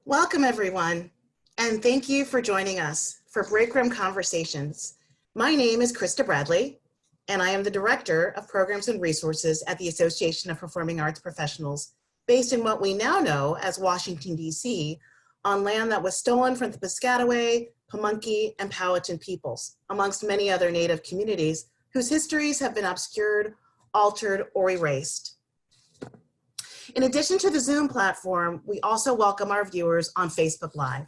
Welcome everyone, and thank you for joining us for Break Room Conversations. My name is Krista Bradley, and I am the Director of Programs and Resources at the Association of Performing Arts Professionals, based in what we now know as Washington, D.C., on land that was stolen from the Piscataway, Pamunkey, and Powhatan peoples, amongst many other Native communities whose histories have been obscured, altered, or erased. In addition to the Zoom platform, we also welcome our viewers on Facebook Live.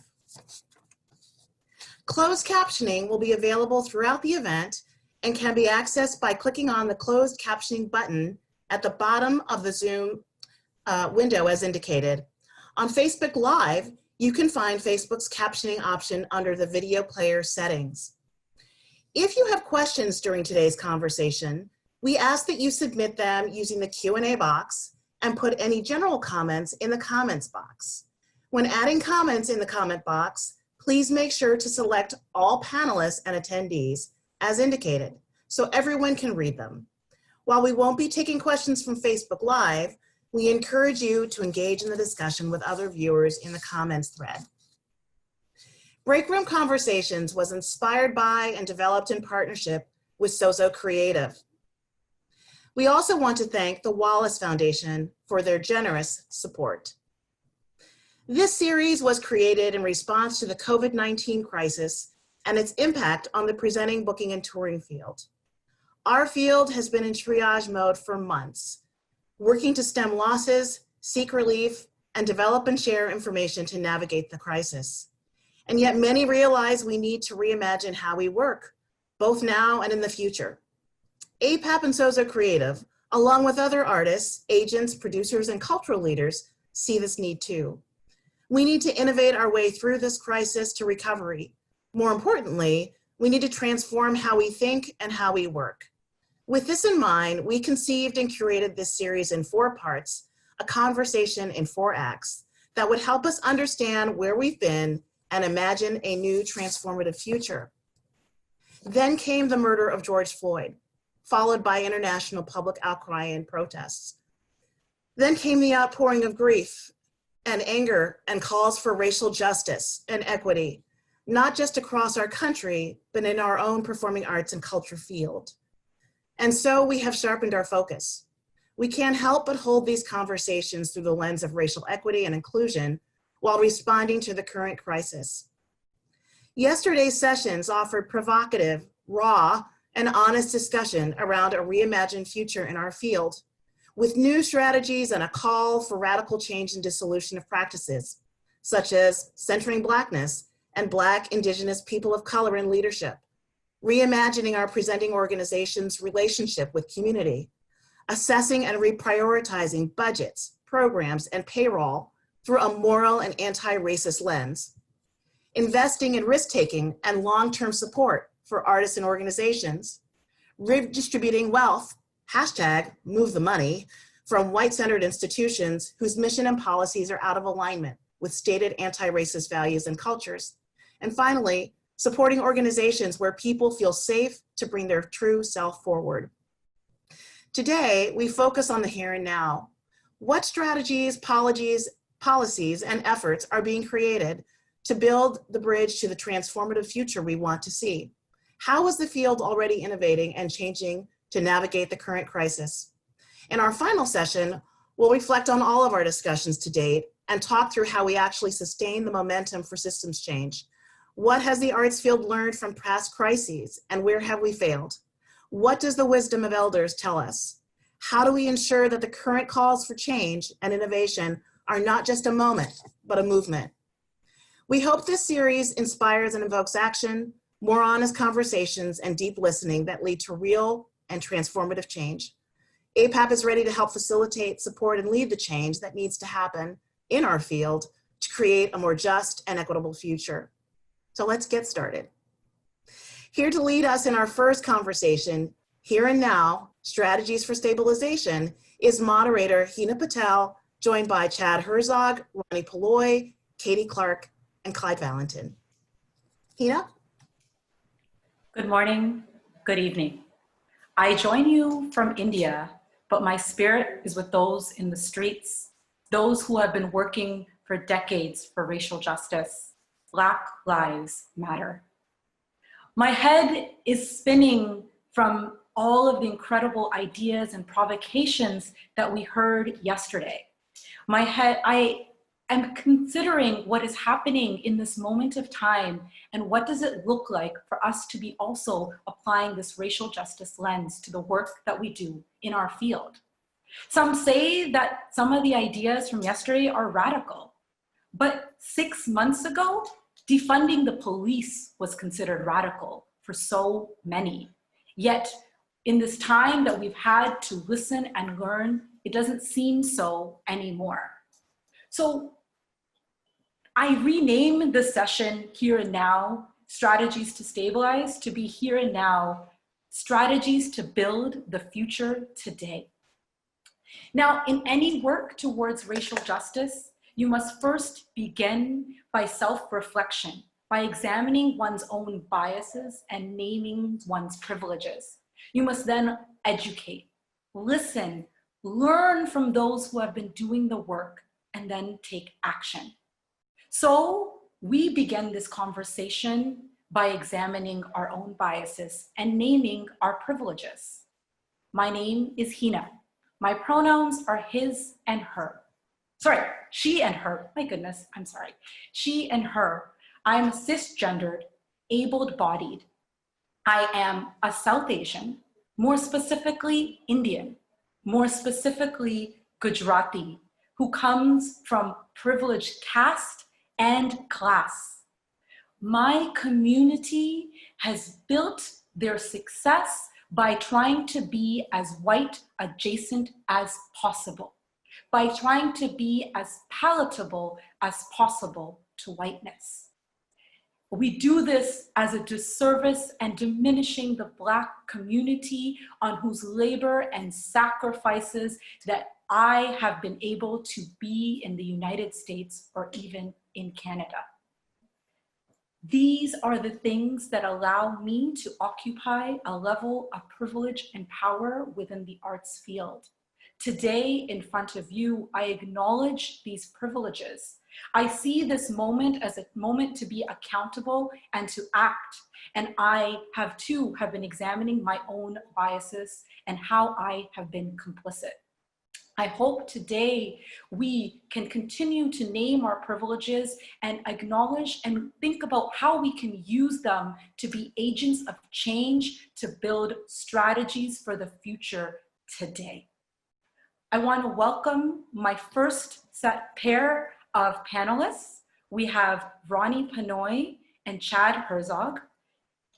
Closed captioning will be available throughout the event and can be accessed by clicking on the closed captioning button at the bottom of the Zoom window as indicated. On Facebook Live, you can find Facebook's captioning option under the video player settings. If you have questions during today's conversation, we ask that you submit them using the Q&A box and put any general comments in the comments box. When adding comments in the comment box, please make sure to select all panelists and attendees as indicated so everyone can read them. While we won't be taking questions from Facebook Live, we encourage you to engage in the discussion with other viewers in the comments thread. Break Room Conversations was inspired by and developed in partnership with Sozo Creative. We also want to thank the Wallace Foundation for their generous support. This series was created in response to the COVID-19 crisis and its impact on the presenting, booking, and touring field. Our field has been in triage mode for months, working to stem losses, seek relief, and develop and share information to navigate the crisis. And yet many realize we need to reimagine how we work, both now and in the future. APAP and Sozo Creative, along with other artists, agents, producers, and cultural leaders, see this need too. We need to innovate our way through this crisis to recovery. More importantly, we need to transform how we think and how we work. With this in mind, we conceived and curated this series in 4 parts, a conversation in 4 acts that would help us understand where we've been and imagine a new transformative future. Then came the murder of George Floyd, followed by international public outcry and protests. Then came the outpouring of grief and anger and calls for racial justice and equity, not just across our country, but in our own performing arts and culture field. And so we have sharpened our focus. We can't help but hold these conversations through the lens of racial equity and inclusion while responding to the current crisis. Yesterday's sessions offered provocative, raw, and honest discussion around a reimagined future in our field, with new strategies and a call for radical change and dissolution of practices, such as centering Blackness and Black, Indigenous, people of color in leadership, reimagining our presenting organizations' relationship with community, assessing and reprioritizing budgets, programs, and payroll through a moral and anti-racist lens, investing in risk-taking and long-term support for artists and organizations, redistributing wealth, #move the money, from white-centered institutions whose mission and policies are out of alignment with stated anti-racist values and cultures, and finally, supporting organizations where people feel safe to bring their true self forward. Today, we focus on the here and now. What strategies, policies, and efforts are being created to build the bridge to the transformative future we want to see? How is the field already innovating and changing to navigate the current crisis? In our final session, we'll reflect on all of our discussions to date and talk through how we actually sustain the momentum for systems change. What has the arts field learned from past crises, and where have we failed? What does the wisdom of elders tell us? How do we ensure that the current calls for change and innovation are not just a moment, but a movement? We hope this series inspires and invokes action, more honest conversations, and deep listening that lead to real and transformative change. APAP is ready to help facilitate, support, and lead the change that needs to happen in our field to create a more just and equitable future. So let's get started. Here to lead us in our first conversation, Here and Now, Strategies for Stabilization, is moderator Heena Patel, joined by Chad Herzog, Ronee Penoi, Katy Clark, and Clyde Valentin. Heena? Good morning, good evening. I join you from India, but my spirit is with those in the streets, those who have been working for for decades for racial justice. Black Lives Matter. My head is spinning from all of the incredible ideas and provocations that we heard yesterday. I am considering what is happening in this moment of time and what does it look like for us to be also applying this racial justice lens to the work that we do in our field. Some say that some of the ideas from yesterday are radical, but 6 months ago, defunding the police was considered radical for so many. Yet, in this time that we've had to listen and learn, it doesn't seem so anymore. So I renamed the session Here and Now, Strategies to Stabilize, to be Here and Now, Strategies to Build the Future Today. Now, in any work towards racial justice, you must first begin by self-reflection, by examining one's own biases and naming one's privileges. You must then educate, listen, learn from those who have been doing the work, and then take action. So we begin this conversation by examining our own biases and naming our privileges. My name is Heena. My pronouns are his and her. Sorry, she and her, my goodness, I'm sorry. She and her. I'm cisgendered, able-bodied. I am a South Asian, more specifically Indian, more specifically Gujarati, who comes from privileged caste and class. My community has built their success by trying to be as white adjacent as possible, by trying to be as palatable as possible to whiteness. We do this as a disservice and diminishing the Black community on whose labor and sacrifices that I have been able to be in the United States or even in Canada. These are the things that allow me to occupy a level of privilege and power within the arts field. Today, in front of you, I acknowledge these privileges. I see this moment as a moment to be accountable and to act. And I have been examining my own biases and how I have been complicit. I hope today we can continue to name our privileges and acknowledge and think about how we can use them to be agents of change to build strategies for the future today. I want to welcome my first pair of panelists. We have Ronee Penoi and Chad Herzog.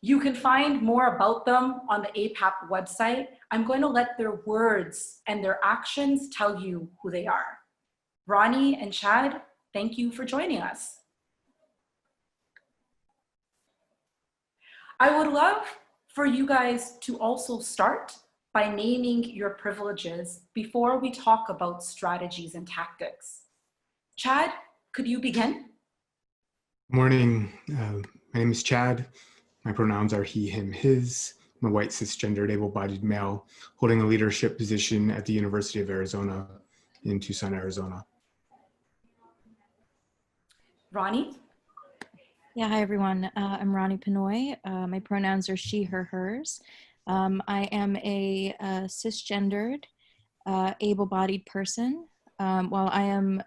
You can find more about them on the APAP website. I'm going to let their words and their actions tell you who they are. Ronee and Chad, thank you for joining us. I would love for you guys to also start by naming your privileges before we talk about strategies and tactics. Chad, could you begin? Morning, my name is Chad. My pronouns are he, him, his. I'm a white cisgendered able-bodied male holding a leadership position at the University of Arizona in Tucson, Arizona. Ronee? Yeah, hi everyone. I'm Ronee Penoi. My pronouns are she, her, hers. I am a cisgendered, able-bodied person. While I am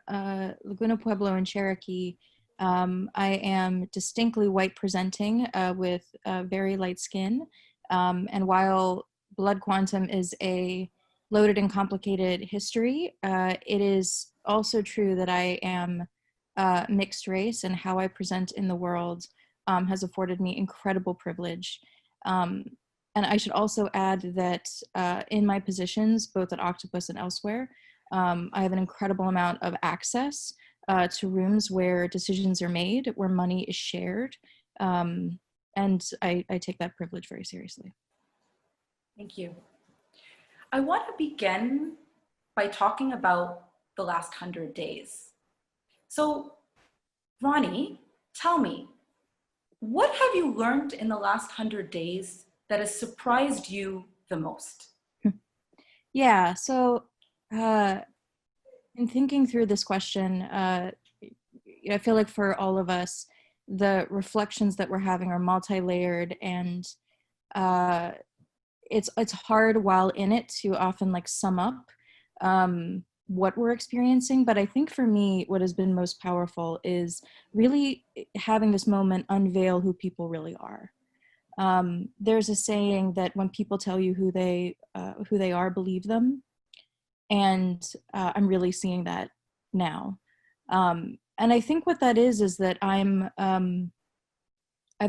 Laguna Pueblo and Cherokee, I am distinctly white presenting with very light skin. And while blood quantum is a loaded and complicated history, it is also true that I am mixed race, and how I present in the world has afforded me incredible privilege. And I should also add that in my positions, both at Octopus and elsewhere, I have an incredible amount of access to rooms where decisions are made, where money is shared. And I take that privilege very seriously. Thank you. I want to begin by talking about the last 100 days. So, Ronee, tell me, what have you learned in the last 100 days that has surprised you the most? Yeah, so in thinking through this question, I feel like for all of us, the reflections that we're having are multi-layered, and it's hard while in it to often like sum up what we're experiencing. But I think for me, what has been most powerful is really having this moment unveil who people really are. There's a saying that when people tell you who they are, believe them. And I'm really seeing that now. And I think what that is that I've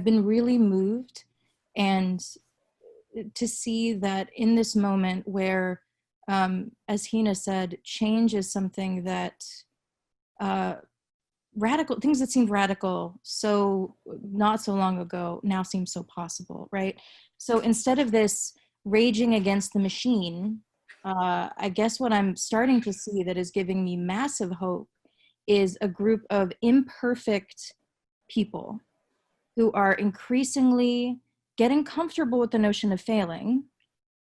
been really moved and to see that in this moment where, as Heena said, change is something that radical things that seemed radical so not so long ago now seem so possible, right? So instead of this raging against the machine, I guess what I'm starting to see that is giving me massive hope is a group of imperfect people who are increasingly getting comfortable with the notion of failing,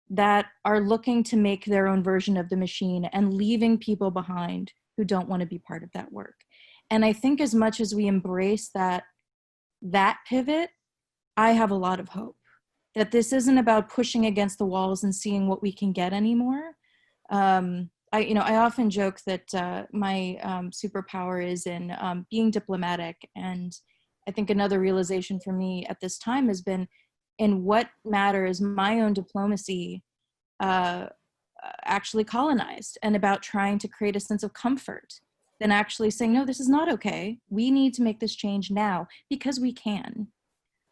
that are looking to make their own version of the machine and leaving people behind who don't want to be part of that work. And I think as much as we embrace that pivot, I have a lot of hope that this isn't about pushing against the walls and seeing what we can get anymore. I often joke that my superpower is in being diplomatic. And I think another realization for me at this time has been, in what matter is my own diplomacy actually colonized, and about trying to create a sense of comfort than actually saying, no, this is not okay. We need to make this change now because we can.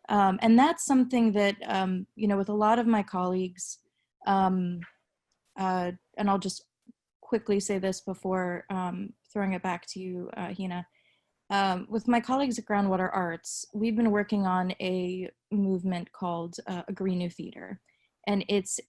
And that's something that, with a lot of my colleagues, and I'll just quickly say this before throwing it back to you, Heena. With my colleagues at Groundwater Arts, we've been working on a movement called Agree New Theater. And it's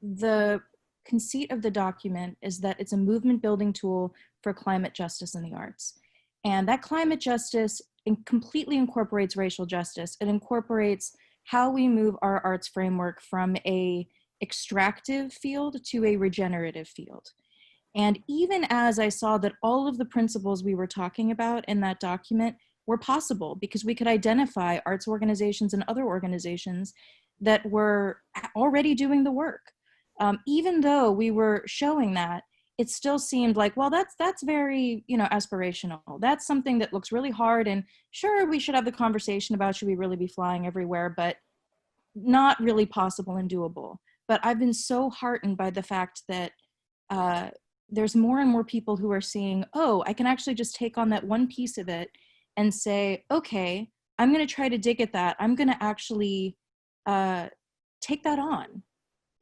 the conceit of the document is that it's a movement building tool for climate justice in the arts. And that climate justice completely incorporates racial justice. It incorporates how we move our arts framework from a extractive field to a regenerative field. And even as I saw that all of the principles we were talking about in that document were possible, because we could identify arts organizations and other organizations that were already doing the work. Even though we were showing that, it still seemed like, well, that's very, aspirational. That's something that looks really hard, and sure, we should have the conversation about should we really be flying everywhere, but not really possible and doable. But I've been so heartened by the fact that there's more and more people who are seeing, oh, I can actually just take on that one piece of it and say, okay, I'm going to try to dig at that. I'm going to actually take that on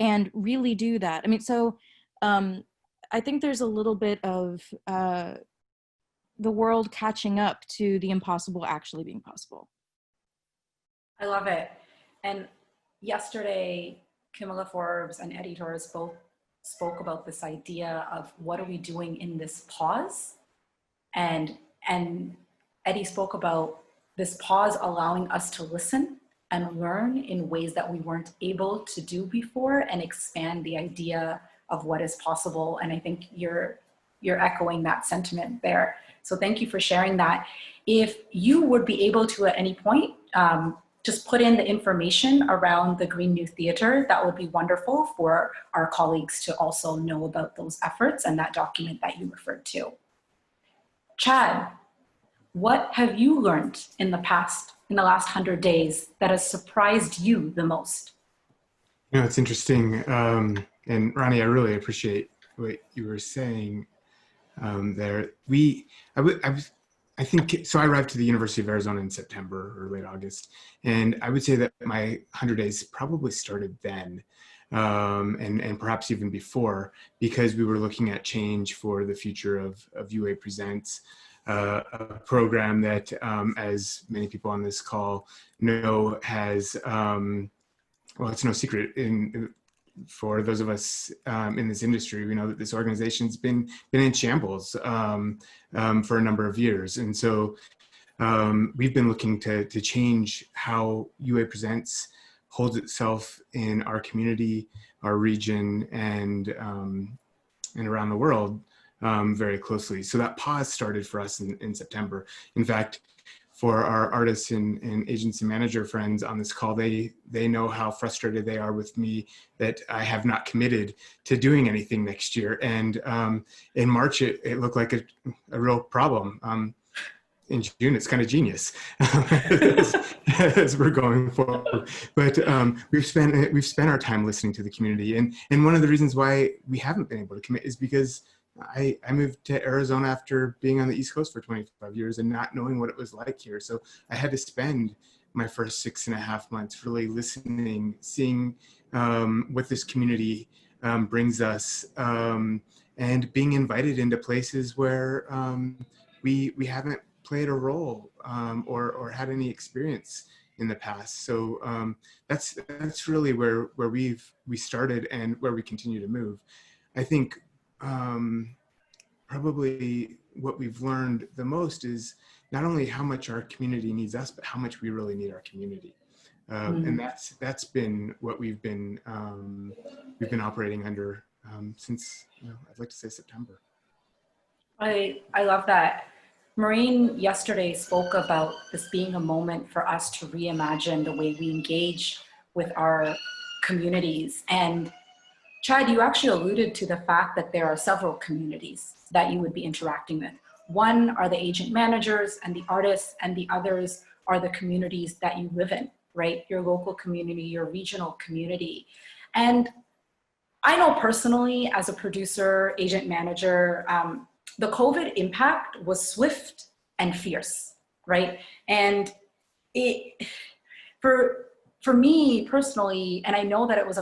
and really do that. I mean, so I think there's a little bit of the world catching up to the impossible actually being possible. I love it. And yesterday, Camilla Forbes and Eddie Torres both spoke about this idea of what are we doing in this pause? And Eddie spoke about this pause allowing us to listen and learn in ways that we weren't able to do before, and expand the idea of what is possible. And I think you're echoing that sentiment there. So thank you for sharing that. If you would be able to at any point, just put in the information around the Green New Theater, that would be wonderful for our colleagues to also know about those efforts and that document that you referred to. Chad, what have you learned in the last 100 days that has surprised you the most? It's interesting. And Ronee, I really appreciate what you were saying there. I think, so I arrived to the University of Arizona in September or late August, and I would say that my 100 days probably started then, and perhaps even before, because we were looking at change for the future of UA Presents, a program that, as many people on this call know, has, well, it's no secret for those of us in this industry, we know that this organization's been in shambles for a number of years. And so we've been looking to change how UA Presents holds itself in our community, our region, and around the world very closely. So that pause started for us in September. In fact, for our artists and agents and manager friends on this call, they know how frustrated they are with me that I have not committed to doing anything next year. And in March, it looked like a real problem. In June, it's kind of genius as we're going forward. But we've spent our time listening to the community, and one of the reasons why we haven't been able to commit is because I moved to Arizona after being on the East Coast for 25 years and not knowing what it was like here. So I had to spend my first 6.5 months really listening, seeing what this community brings us, and being invited into places where we haven't played a role or had any experience in the past. So that's really where we started and where we continue to move. I think probably what we've learned the most is not only how much our community needs us, but how much we really need our community. And that's been what we've been operating under since, I'd like to say September. I love that. Maureen yesterday spoke about this being a moment for us to reimagine the way we engage with our communities. And Chad, you actually alluded to the fact that there are several communities that you would be interacting with. One are the agent managers and the artists, and the others are the communities that you live in, right? Your local community, your regional community. And I know personally, as a producer, agent manager, the COVID impact was swift and fierce, right? And for me personally, and I know that it was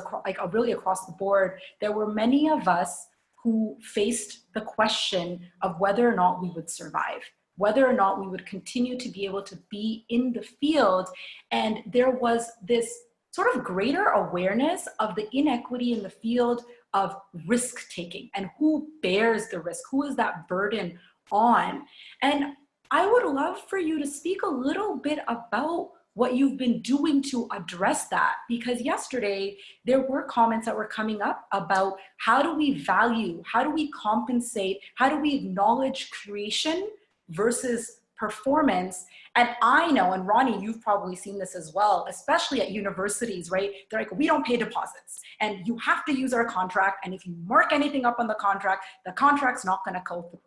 really across the board, there were many of us who faced the question of whether or not we would survive, whether or not we would continue to be able to be in the field. And there was this sort of greater awareness of the inequity in the field of risk taking and who bears the risk, who is that burden on. And I would love for you to speak a little bit about what you've been doing to address that, because yesterday there were comments that were coming up about how do we value, how do we compensate, how do we acknowledge creation versus performance. And I know, and Ronee, you've probably seen this as well, especially at universities, right? They're like, we don't pay deposits and you have to use our contract. And if you mark anything up on the contract's not gonna go through,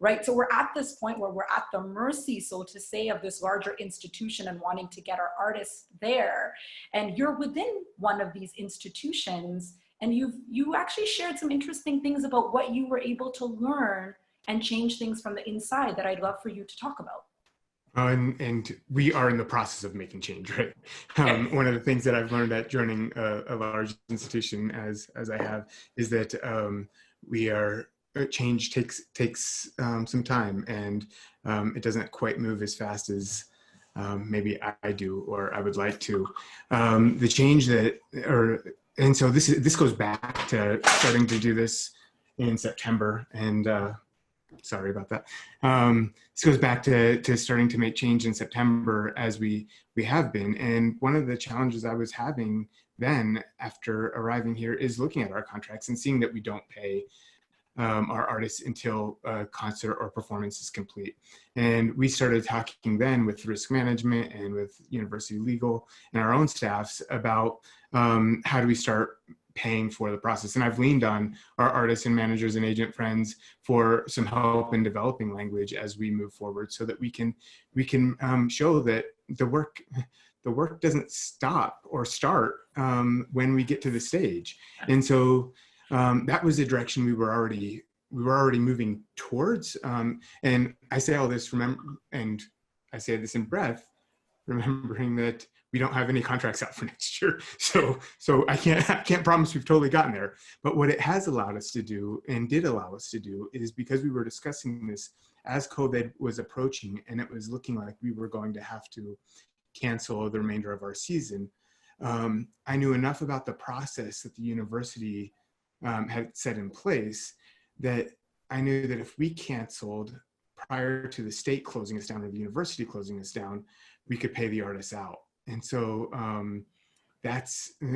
right? So we're at this point where we're at the mercy, so to say, of this larger institution and wanting to get our artists there. And you're within one of these institutions, and you actually shared some interesting things about what you were able to learn and change things from the inside that I'd love for you to talk about. And we are in the process of making change, right? One of the things that I've learned at joining a large institution as I have is that change takes some time, and it doesn't quite move as fast as maybe I do or I would like to. The change and so this goes back to starting to do this in September, and sorry about that. This goes back to starting to make change in September as we have been. And one of the challenges I was having then after arriving here is looking at our contracts and seeing that we don't pay our artists until a concert or performance is complete. And we started talking then with risk management and with university legal and our own staffs about how do we start paying for the process. And I've leaned on our artists and managers and agent friends for some help in developing language as we move forward, so that we can show that the work doesn't stop or start when we get to the stage. And so that was the direction we were already moving towards. And I say all this, and I say this in breath, remembering that we don't have any contracts out for next year. So I can't promise we've totally gotten there. But what it has allowed us to do, and did allow us to do, is because we were discussing this as COVID was approaching and it was looking like we were going to have to cancel the remainder of our season. I knew enough about the process that the university had set in place that I knew that if we canceled prior to the state closing us down or the university closing us down, we could pay the artists out. And so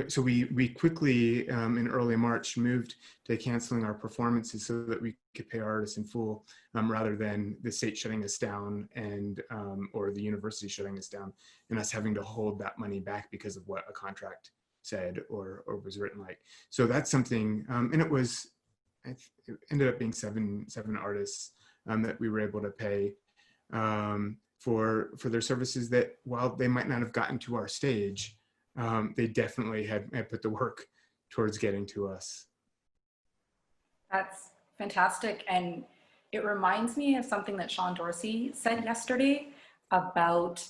so we quickly in early March moved to canceling our performances so that we could pay our artists in full, rather than the state shutting us down and or the university shutting us down and us having to hold that money back because of what a contract said or was written like. So that's something, and it ended up being seven artists that we were able to pay for their services that, while they might not have gotten to our stage, they definitely had put the work towards getting to us. That's fantastic. And it reminds me of something that Sean Dorsey said yesterday about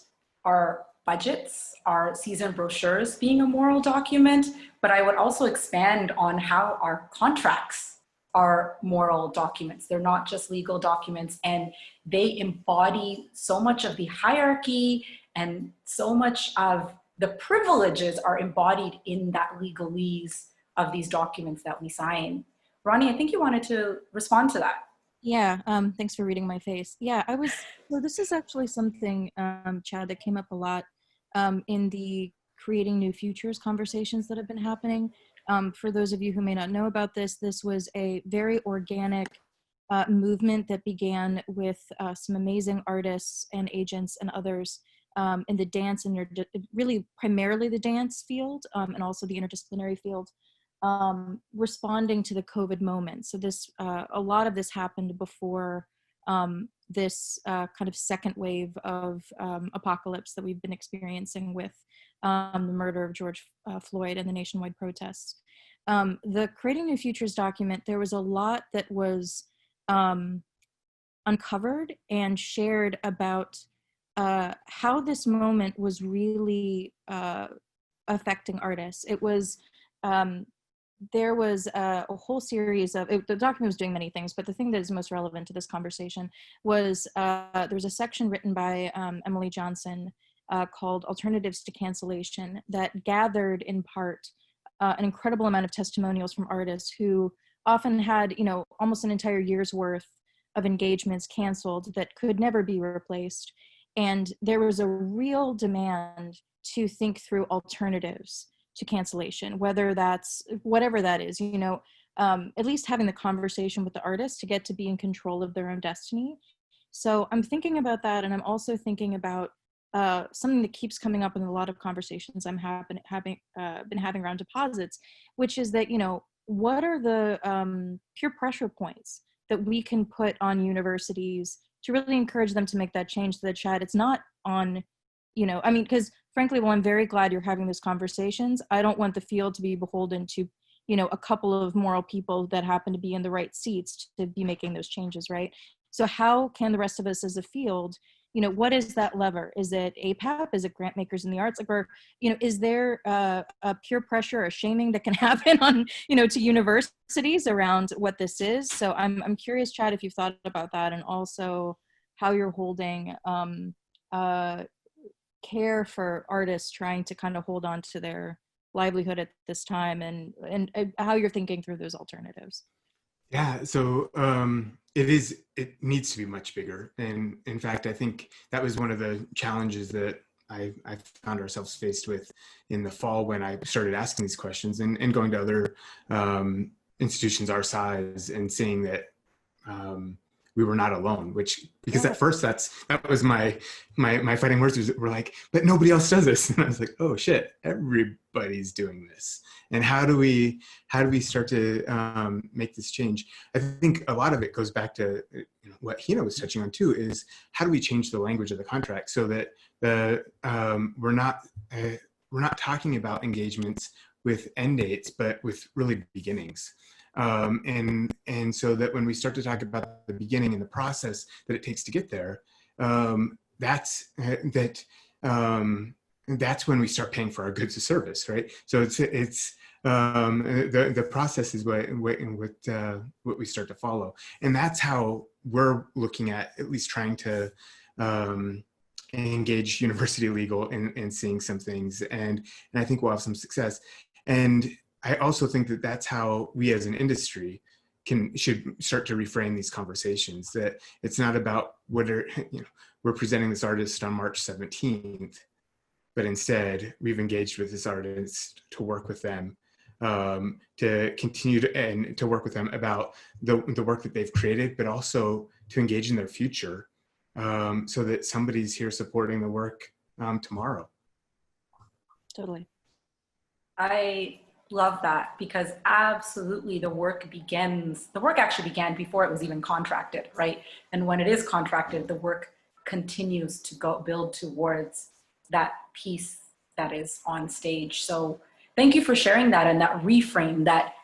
our budgets, our season brochures being a moral document, but I would also expand on how our contracts are moral documents. They're not just legal documents, and they embody so much of the hierarchy, and so much of the privileges are embodied in that legalese of these documents that we sign. Ronee, I think you wanted to respond to that. Yeah, thanks for reading my face. Yeah, so this is actually something, Chad, that came up a lot in the Creating New Futures conversations that have been happening. For those of you who may not know about this, this was a very organic movement that began with some amazing artists and agents and others in the dance and really primarily the dance field, and also the interdisciplinary field, responding to the COVID moment. So this, a lot of this happened before this kind of second wave of apocalypse that we've been experiencing with the murder of George Floyd and the nationwide protests. The Creating New Futures document, there was a lot that was uncovered and shared about how this moment was really affecting artists. It was, there was a whole series of, the document was doing many things, but the thing that is most relevant to this conversation was there was a section written by Emily Johnson called Alternatives to Cancellation that gathered in part an incredible amount of testimonials from artists who often had, almost an entire year's worth of engagements canceled that could never be replaced. And there was a real demand to think through alternatives to cancellation, whether that's, whatever that is, at least having the conversation with the artist to get to be in control of their own destiny. So I'm thinking about that. And I'm also thinking about something that keeps coming up in a lot of conversations I'm been having around deposits, which is that, what are the peer pressure points that we can put on universities to really encourage them to make that change so that, Chad, it's not on, because frankly, while I'm very glad you're having these conversations, I don't want the field to be beholden to, a couple of moral people that happen to be in the right seats to be making those changes, right? So how can the rest of us as a field, what is that lever? Is it APAP? Is it grant makers in the arts? Like, or, is there a peer pressure or shaming that can happen on, to universities around what this is? So I'm curious, Chad, if you've thought about that, and also how you're holding care for artists trying to kind of hold on to their livelihood at this time, and how you're thinking through those alternatives. Yeah, so it needs to be much bigger. And in fact, I think that was one of the challenges that I found ourselves faced with in the fall when I started asking these questions and going to other institutions our size and seeing that we were not alone, because at first that was my fighting words were like, but nobody else does this. And I was like, oh shit, everybody's doing this. And how do we start to make this change? I think a lot of it goes back to what Heena was touching on too, is how do we change the language of the contract so that we're not talking about engagements with end dates, but with really beginnings. And so that when we start to talk about the beginning and the process that it takes to get there, that's when we start paying for our goods and service, right? So it's the process is what we start to follow, and that's how we're looking at least trying to engage university legal and seeing some things, and I think we'll have some success. And I also think that that's how we as an industry should start to reframe these conversations, that it's not about we're presenting this artist on March 17th. but instead we've engaged with this artist to work with them, to continue to work with them about the work that they've created, but also to engage in their future, so that somebody's here supporting the work tomorrow. Totally. I love that, because absolutely the work actually began before it was even contracted, right? And when it is contracted, the work continues to build towards that piece that is on stage. So thank you for sharing that, and that reframe, that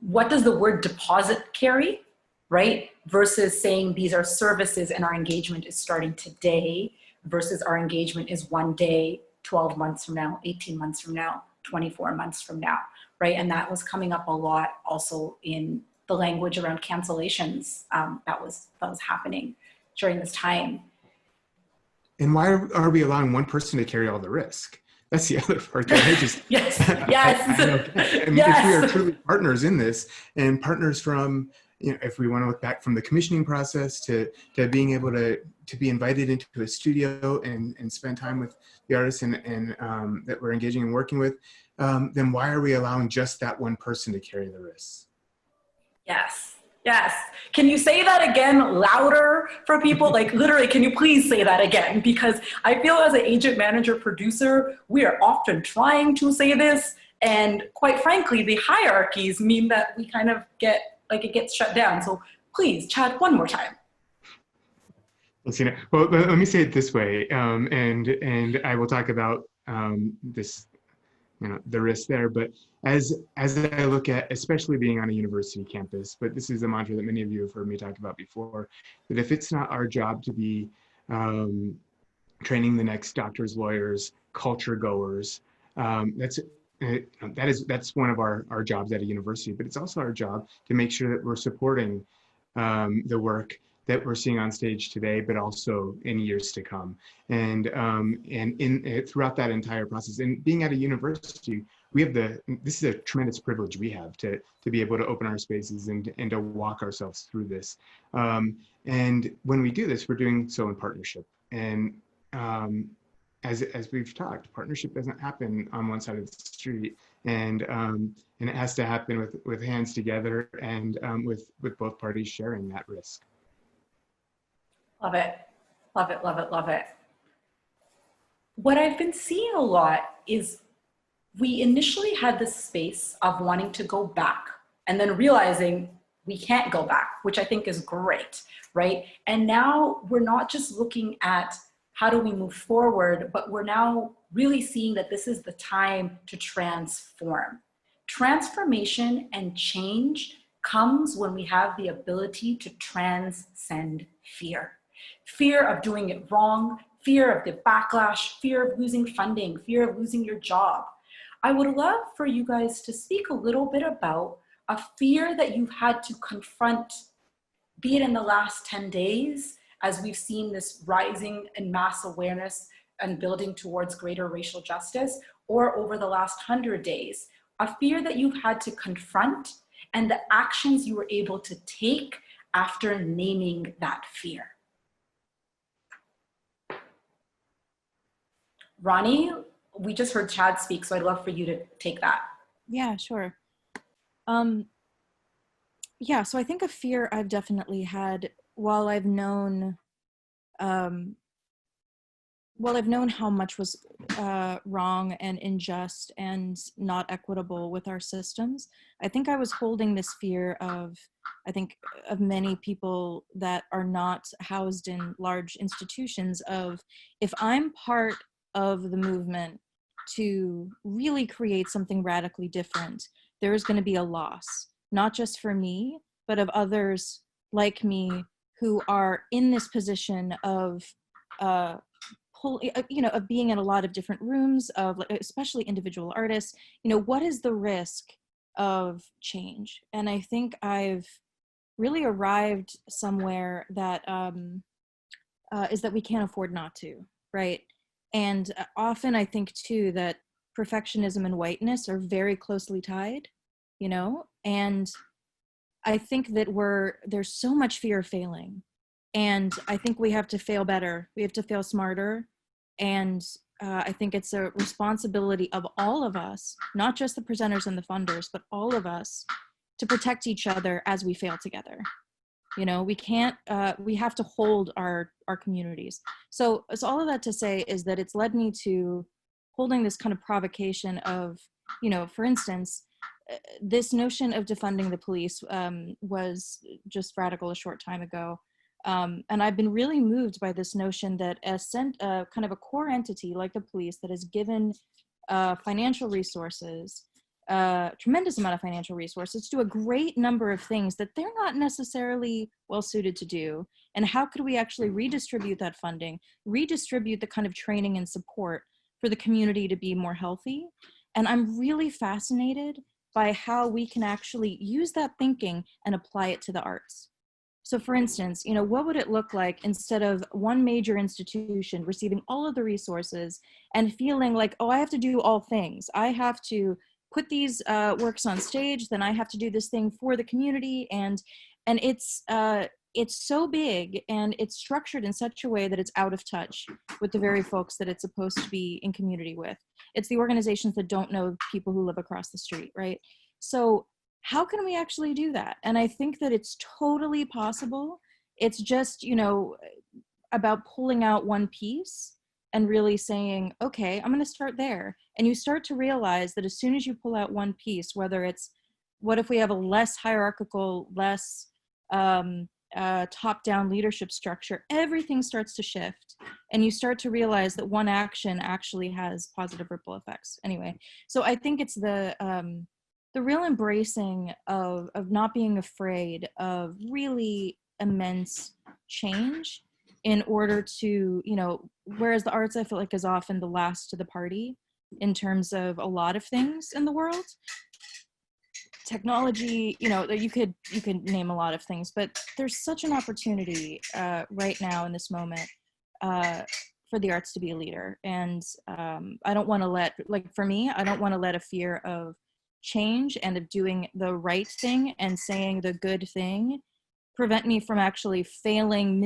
what does the word deposit carry, right? Versus saying these are services and our engagement is starting today, versus our engagement is one day, 12 months from now, 18 months from now, 24 months from now, right? And that was coming up a lot also in the language around cancellations that was happening during this time. And why are we allowing one person to carry all the risk? That's the other part that I just, yes. If we are truly partners in this, and partners from, if we want to look back from the commissioning process to being able to be invited into a studio and spend time with the artists and that we're engaging and working with, then why are we allowing just that one person to carry the risks? Yes. Yes. Can you say that again louder for people? Like literally, can you please say that again? Because I feel as an agent, manager, producer, we are often trying to say this. And quite frankly, the hierarchies mean that we kind of get, like it gets shut down. So please, Chad, one more time. Well, let me say it this way. And I will talk about this, the risk there. But as I look at, especially being on a university campus, but this is a mantra that many of you have heard me talk about before, that if it's not our job to be training the next doctors, lawyers, culture goers, that's one of our jobs at a university, but it's also our job to make sure that we're supporting the work that we're seeing on stage today, but also in years to come. And throughout that entire process, and being at a university, we have this is a tremendous privilege we have to be able to open our spaces and to walk ourselves through this. And when we do this, we're doing so in partnership. And as we've talked, partnership doesn't happen on one side of the street, and it has to happen with hands together and with both parties sharing that risk. Love it. Love it, love it, love it. What I've been seeing a lot is we initially had this space of wanting to go back and then realizing we can't go back, which I think is great, right? And now we're not just looking at how do we move forward, but we're now really seeing that this is the time to transform. Transformation and change comes when we have the ability to transcend fear. Fear of doing it wrong, fear of the backlash, fear of losing funding, fear of losing your job. I would love for you guys to speak a little bit about a fear that you've had to confront, be it in the last 10 days, as we've seen this rising in mass awareness and building towards greater racial justice, or over the last 100 days, a fear that you've had to confront and the actions you were able to take after naming that fear. Ronee, we just heard Chad speak, so I'd love for you to take that. Yeah, sure. Yeah, so I think a fear I've definitely had while I've known how much was wrong and unjust and not equitable with our systems. I think I was holding this fear of many people that are not housed in large institutions of, if I'm part of the movement to really create something radically different, there is going to be a loss, not just for me, but of others like me who are in this position of of being in a lot of different rooms, of especially individual artists. What is the risk of change? And I think I've really arrived somewhere that is that we can't afford not to, right? And often I think too that perfectionism and whiteness are very closely tied, and I think that there's so much fear of failing. And I think we have to fail better. We have to fail smarter. And I think it's a responsibility of all of us, not just the presenters and the funders, but all of us, to protect each other as we fail together. You know, we can't, we have to hold our communities. So all of that to say is that it's led me to holding this kind of provocation of, you know, for instance, this notion of defunding the police was just radical a short time ago. And I've been really moved by this notion that kind of a core entity like the police that has given financial resources, tremendous amount of financial resources to a great number of things that they're not necessarily well suited to do. And how could we actually redistribute that funding, redistribute the kind of training and support for the community to be more healthy? And I'm really fascinated by how we can actually use that thinking and apply it to the arts. So for instance, you know, what would it look like instead of one major institution receiving all of the resources and feeling like, oh, I have to do all things. I have to put these works on stage, then I have to do this thing for the community. And it's so big and it's structured in such a way that it's out of touch with the very folks that it's supposed to be in community with. It's the organizations that don't know people who live across the street, right? So how can we actually do that? And I think that it's totally possible. It's just, you know, about pulling out one piece and really saying, okay, I'm going to start there. And you start to realize that as soon as you pull out one piece, whether it's, what if we have a less hierarchical, less top-down leadership structure, everything starts to shift. And you start to realize that one action actually has positive ripple effects. Anyway, so I think it's the real embracing of not being afraid of really immense change in order to, you know, whereas the arts I feel like is often the last to the party in terms of a lot of things in the world. Technology, you know, you could name a lot of things, but there's such an opportunity right now in this moment for the arts to be a leader. And I don't want to let, like for me, I don't want to let a fear of change and of doing the right thing and saying the good thing prevent me from actually failing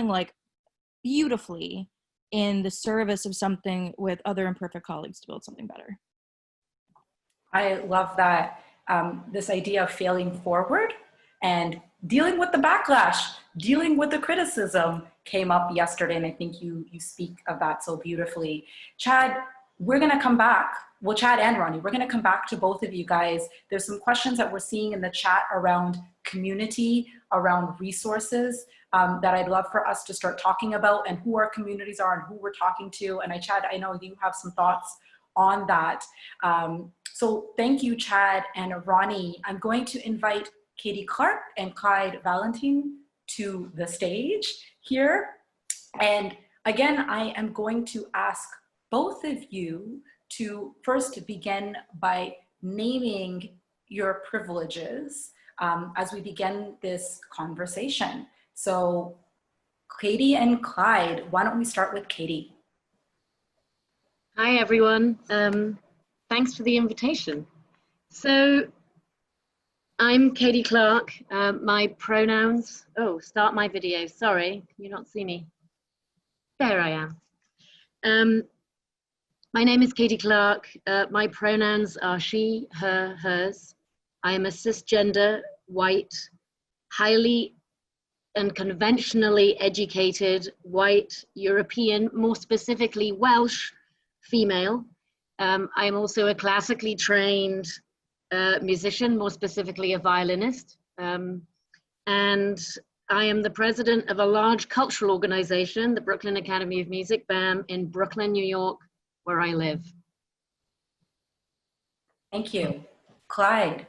like beautifully in the service of something with other imperfect colleagues to build something better. I love that. This idea of failing forward and dealing with the backlash, dealing with the criticism came up yesterday, and I think you speak of that so beautifully. Chad, we're gonna come back. Well, Chad and Ronee, we're gonna come back to both of you guys. There's some questions that we're seeing in the chat around community, around resources that I'd love for us to start talking about, and who our communities are and who we're talking to. And Chad, I know you have some thoughts on that. So thank you, Chad and Ronee. I'm going to invite Katy Clark and Clyde Valentin to the stage here. And again, I am going to ask both of you to first begin by naming your privileges as we begin this conversation. So Katy and Clyde, why don't we start with Katy? Hi, everyone. Thanks for the invitation. So I'm Katy Clark. My pronouns, start my video. Sorry, can you not see me? There I am. My name is Katy Clark. My pronouns are she, her, hers. I am a cisgender, white, highly and conventionally educated, white, European, more specifically Welsh, female. I am also a classically trained musician, more specifically a violinist. And I am the president of a large cultural organization, the Brooklyn Academy of Music, BAM, in Brooklyn, New York, where I live. Thank you. Clyde.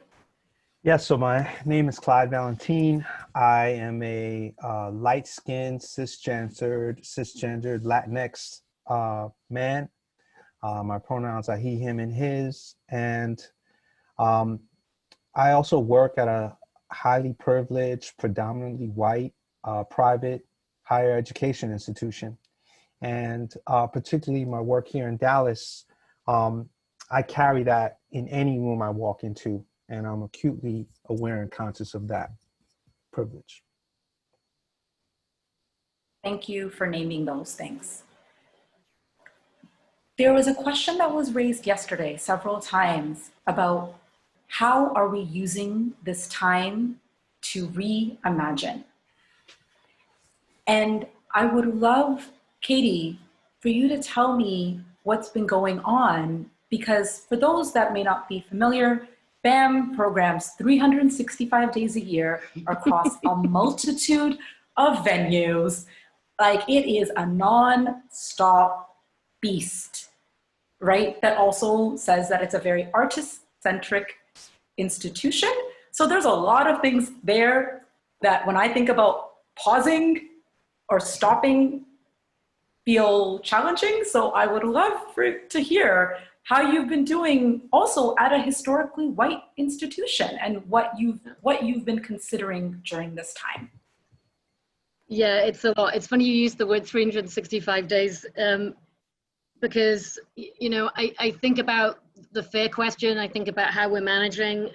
Yes, so my name is Clyde Valentin. I am a light-skinned, cisgendered Latinx man. My pronouns are he, him, and his. And I also work at a highly privileged, predominantly white, private higher education institution. And particularly my work here in Dallas, I carry that in any room I walk into, and I'm acutely aware and conscious of that privilege. Thank you for naming those things. There was a question that was raised yesterday several times about how are we using this time to reimagine? And I would love, Katy, for you to tell me what's been going on, because for those that may not be familiar, BAM programs 365 days a year across a multitude of venues. Like, it is a non-stop beast, right? That also says that it's a very artist-centric institution. So there's a lot of things there that when I think about pausing or stopping feel challenging. So I would love to hear how you've been doing also at a historically white institution and what you've been considering during this time. Yeah, it's a lot. It's funny you use the word 365 days because, you know, I think about the fair question. I think about how we're managing.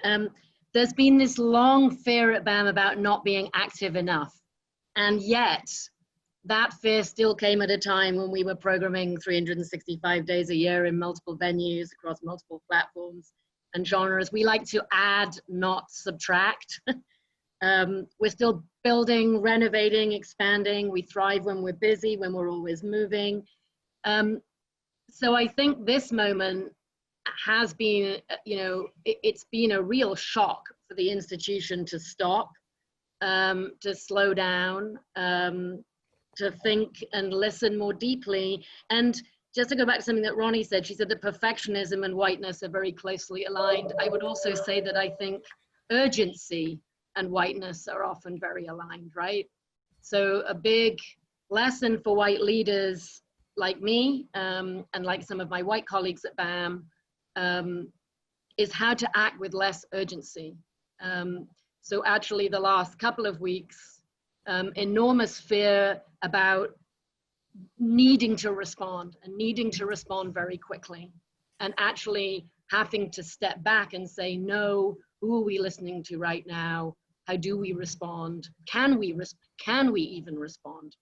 There's been this long fear at BAM about not being active enough. And yet that fear still came at a time when we were programming 365 days a year in multiple venues across multiple platforms and genres. We like to add, not subtract. We're still building, renovating, expanding. We thrive when we're busy, when we're always moving. So I think this moment has been, you know, it's been a real shock for the institution to stop, to slow down, to think and listen more deeply. And just to go back to something that Ronee said, she said that perfectionism and whiteness are very closely aligned. I would also say that I think urgency and whiteness are often very aligned, right? So a big lesson for white leaders like me and like some of my white colleagues at BAM is how to act with less urgency. So actually the last couple of weeks, enormous fear about needing to respond and needing to respond very quickly and actually having to step back and say, no, who are we listening to right now? How do we respond? Can we even respond?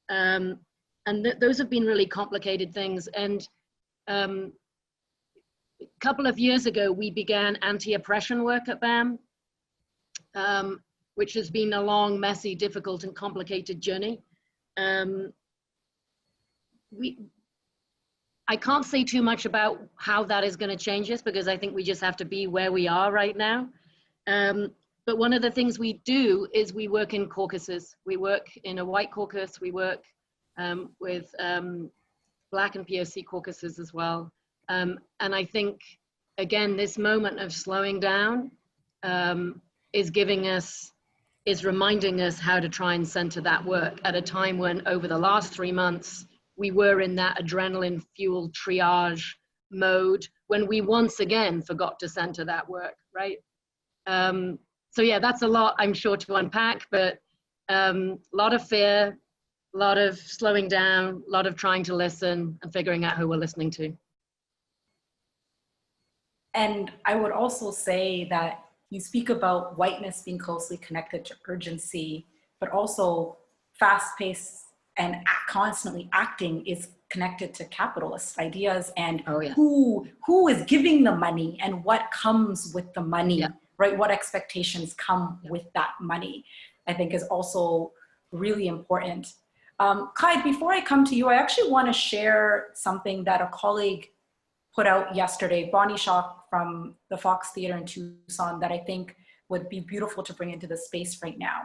Those have been really complicated things. And a couple of years ago, we began anti-oppression work at BAM, which has been a long, messy, difficult, and complicated journey. I can't say too much about how that is going to change us because I think we just have to be where we are right now. But one of the things we do is we work in caucuses. We work in a white caucus. We work with Black and POC caucuses as well. And I think, again, this moment of slowing down is reminding us how to try and center that work at a time when over the last 3 months, we were in that adrenaline fueled triage mode when we once again forgot to center that work, right? So yeah, that's a lot, I'm sure, to unpack, but a lot of fear, a lot of slowing down, a lot of trying to listen and figuring out who we're listening to. And I would also say that you speak about whiteness being closely connected to urgency, but also fast-paced and constantly acting is connected to capitalist ideas and who is giving the money and what comes with the money, right? What expectations come with that money, I think is also really important. Clyde, before I come to you, I actually want to share something that a colleague put out yesterday, Bonnie Shaw from the Fox Theater in Tucson, that I think would be beautiful to bring into the space right now.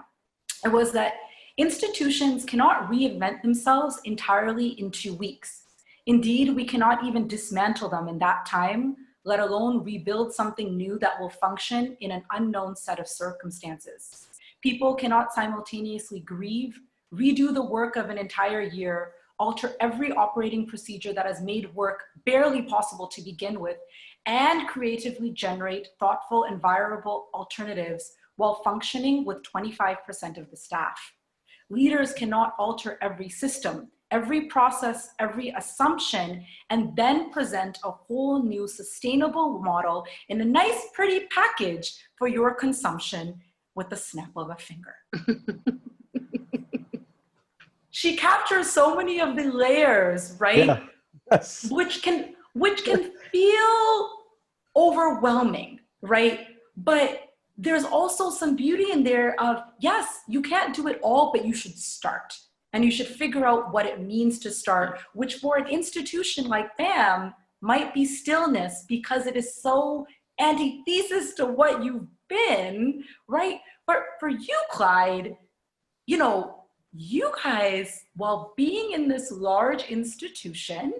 It was that institutions cannot reinvent themselves entirely in 2 weeks. Indeed, we cannot even dismantle them in that time, let alone rebuild something new that will function in an unknown set of circumstances. People cannot simultaneously grieve, redo the work of an entire year, alter every operating procedure that has made work barely possible to begin with, and creatively generate thoughtful and viable alternatives while functioning with 25% of the staff. Leaders cannot alter every system, every process, every assumption, and then present a whole new sustainable model in a nice, pretty package for your consumption with the snap of a finger. She captures so many of the layers, right? Yes. which can feel overwhelming, right? But there's also some beauty in there of, yes, you can't do it all, but you should start. And you should figure out what it means to start, which for an institution like BAM might be stillness, because it is so antithesis to what you've been, right? But for you, Clyde, you know, you guys, while being in this large institution,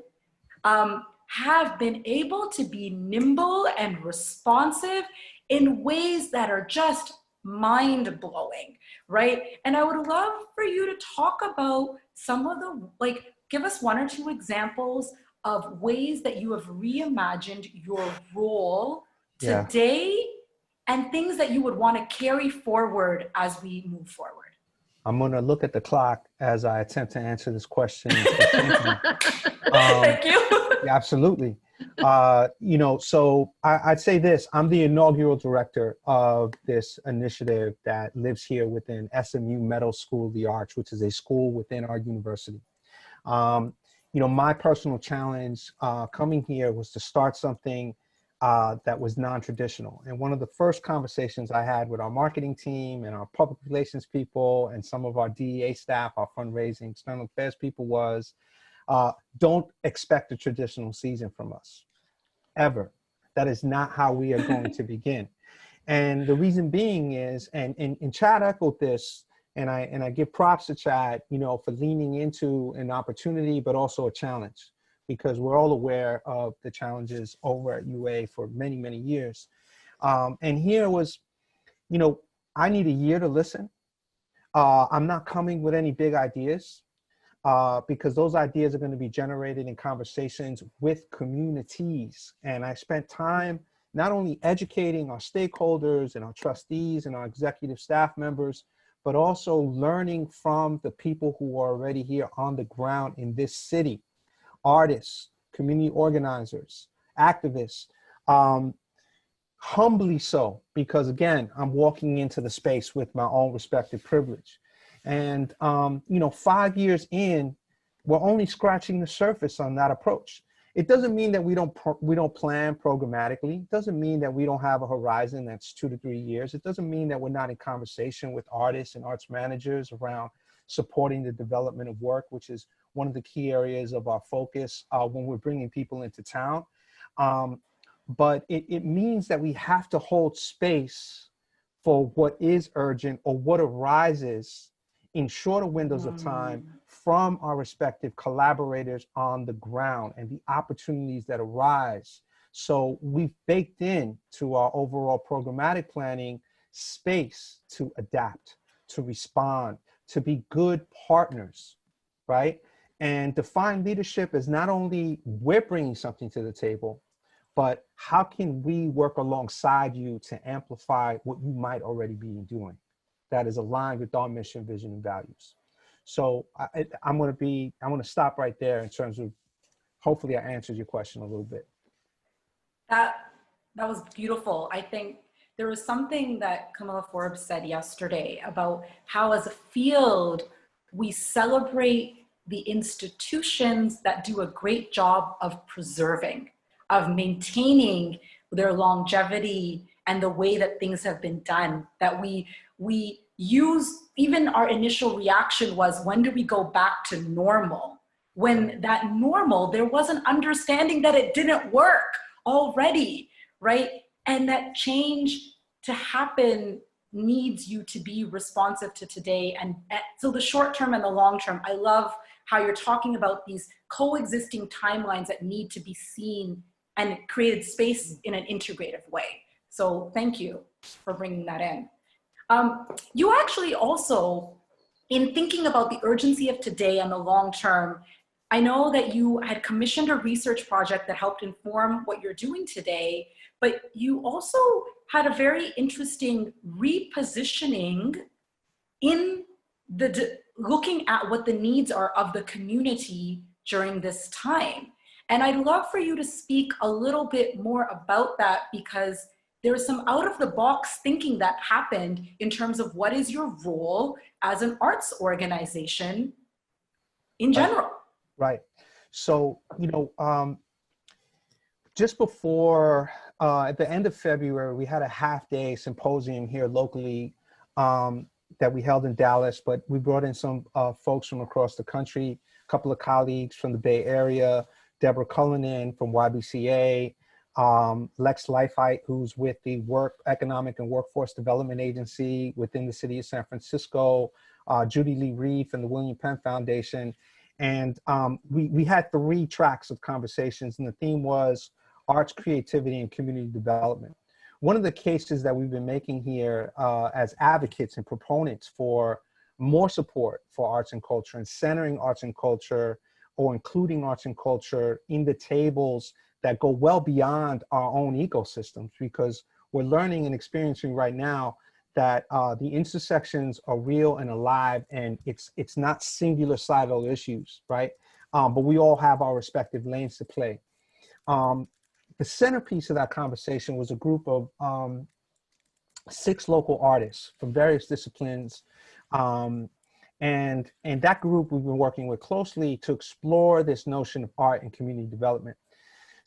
have been able to be nimble and responsive in ways that are just mind-blowing, right? And I would love for you to talk about some of the, like, give us one or two examples of ways that you have reimagined your role Yeah. today and things that you would want to carry forward as we move forward. I'm going to look at the clock as I attempt to answer this question. Thank you. Yeah, absolutely. You know, so I'd say this, I'm the inaugural director of this initiative that lives here within SMU Meadows School of the Arts, which is a school within our university. You know, my personal challenge coming here was to start something that was non-traditional. And one of the first conversations I had with our marketing team and our public relations people and some of our DEA staff, our fundraising, external affairs people was, don't expect a traditional season from us, ever. That is not how we are going to begin. And the reason being is, and Chad echoed this, and I give props to Chad, you know, for leaning into an opportunity, but also a challenge, because we're all aware of the challenges over at UA for many, many years. And here was, you know, I need a year to listen. I'm not coming with any big ideas because those ideas are going to be generated in conversations with communities. And I spent time not only educating our stakeholders and our trustees and our executive staff members, but also learning from the people who are already here on the ground in this city. Artists, community organizers, activists, humbly so, because again, I'm walking into the space with my own respective privilege. And, you know, 5 years in, we're only scratching the surface on that approach. It doesn't mean that we don't plan programmatically. It doesn't mean that we don't have a horizon that's 2 to 3 years. It doesn't mean that we're not in conversation with artists and arts managers around supporting the development of work, which is one of the key areas of our focus when we're bringing people into town. But it means that we have to hold space for what is urgent or what arises in shorter windows of time from our respective collaborators on the ground and the opportunities that arise. So we've baked in to our overall programmatic planning space to adapt, to respond, to be good partners, right? And define leadership is not only we're bringing something to the table, but how can we work alongside you to amplify what you might already be doing that is aligned with our mission, vision, and values. So I'm going to stop right there in terms of, hopefully I answered your question a little bit. That was beautiful. I think there was something that Camilla Forbes said yesterday about how as a field, we celebrate the institutions that do a great job of preserving, of maintaining their longevity and the way that things have been done, that we use, even our initial reaction was, when do we go back to normal? When that normal, there was an understanding that it didn't work already, right? And that change to happen needs you to be responsive to today. And so the short term and the long term, I love how you're talking about these coexisting timelines that need to be seen and created space in an integrative way. So thank you for bringing that in. You actually also, in thinking about the urgency of today and the long term, I know that you had commissioned a research project that helped inform what you're doing today, but you also had a very interesting repositioning in the looking at what the needs are of the community during this time. And I'd love for you to speak a little bit more about that, because there's some out of the box thinking that happened in terms of what is your role as an arts organization in general. Right. So, just before, at the end of February, we had a half-day symposium here locally that we held in Dallas, but we brought in some folks from across the country, a couple of colleagues from the Bay Area, Deborah Cullinan from YBCA, Lex Leifheit, who's with the Economic and Workforce Development Agency within the city of San Francisco, Judy Lee Reed from the William Penn Foundation. And we had 3 tracks of conversations, and the theme was arts, creativity, and community development. One of the cases that we've been making here as advocates and proponents for more support for arts and culture and centering arts and culture or including arts and culture in the tables that go well beyond our own ecosystems, because we're learning and experiencing right now that the intersections are real and alive, and it's not singular siloed issues, right? But we all have our respective lanes to play. The centerpiece of that conversation was a group of 6 local artists from various disciplines. And that group we've been working with closely to explore this notion of art and community development.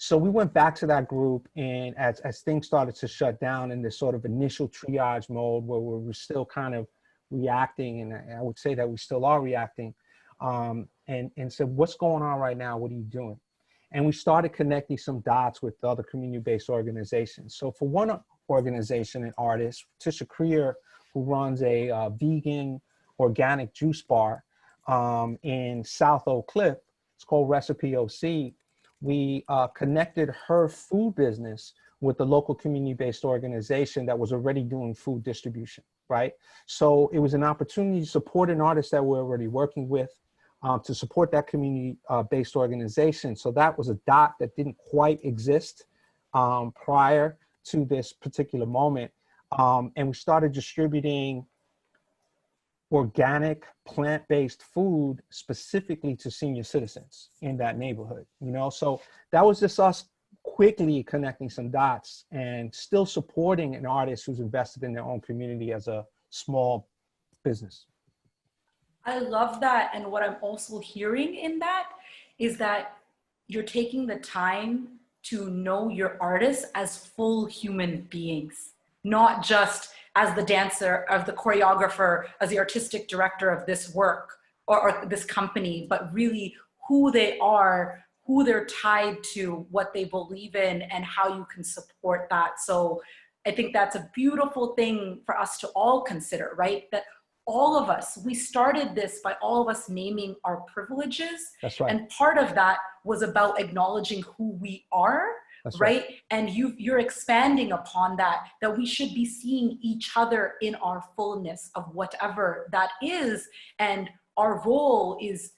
So we went back to that group, and as things started to shut down in this sort of initial triage mode where we were still kind of reacting, and I would say that we still are reacting, and said, what's going on right now? What are you doing? And we started connecting some dots with other community-based organizations. So for one organization, an artist, Tisha Creer, who runs a vegan organic juice bar in South Oak Cliff, it's called Recipe OC. We connected her food business with the local community-based organization that was already doing food distribution, right? So it was an opportunity to support an artist that we're already working with, to support that community-based organization. So that was a dot that didn't quite exist prior to this particular moment. And we started distributing organic plant-based food specifically to senior citizens in that neighborhood, So that was just us quickly connecting some dots and still supporting an artist who's invested in their own community as a small business. I love that. And what I'm also hearing in that is that you're taking the time to know your artists as full human beings, not just as the dancer, as the choreographer, as the artistic director of this work or this company, but really who they are, who they're tied to, what they believe in, and how you can support that. So I think that's a beautiful thing for us to all consider, right? That all of us, we started this by all of us naming our privileges. That's right. And part of that was about acknowledging who we are. That's right? And you're expanding upon that we should be seeing each other in our fullness of whatever that is. And our role is,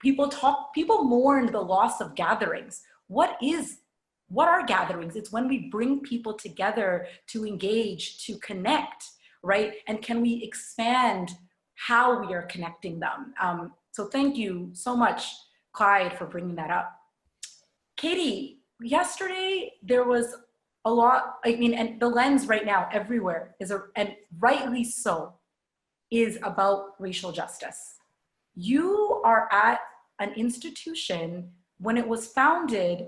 people mourn the loss of gatherings. What are gatherings? It's when we bring people together to engage, to connect, right? And can we expand how we are connecting them? So thank you so much, Clyde, for bringing that up. Katy, yesterday there was a lot, and the lens right now everywhere and rightly so, is about racial justice. You are at an institution, when it was founded,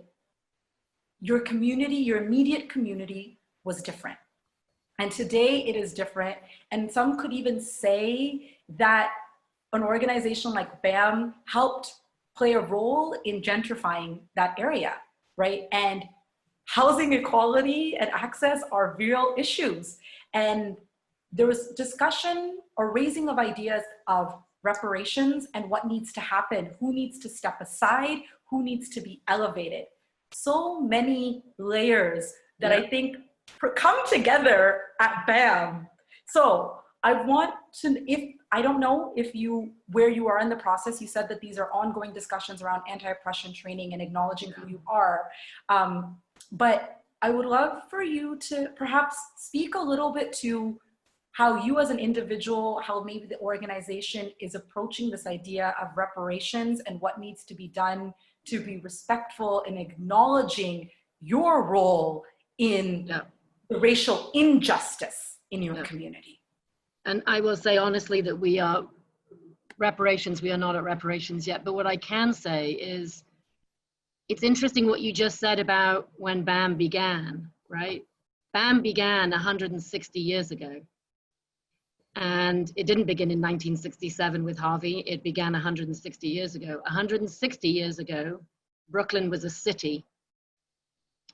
your community, your immediate community was different. And today it is different. And some could even say that an organization like BAM helped play a role in gentrifying that area. Right? And housing equality and access are real issues. And there was discussion or raising of ideas of reparations and what needs to happen, who needs to step aside, who needs to be elevated. So many layers that I think come together at BAM. So I want to, I don't know where you are in the process. You said that these are ongoing discussions around anti-oppression training and acknowledging who you are. But I would love for you to perhaps speak a little bit to how you as an individual, how maybe the organization is approaching this idea of reparations and what needs to be done to be respectful in acknowledging your role in the racial injustice in your community. And I will say honestly that we are reparations, we are not at reparations yet, but what I can say is it's interesting what you just said about when BAM began, right? BAM began 160 years ago. And it didn't begin in 1967 with Harvey. It began 160 years ago. 160 years ago, Brooklyn was a city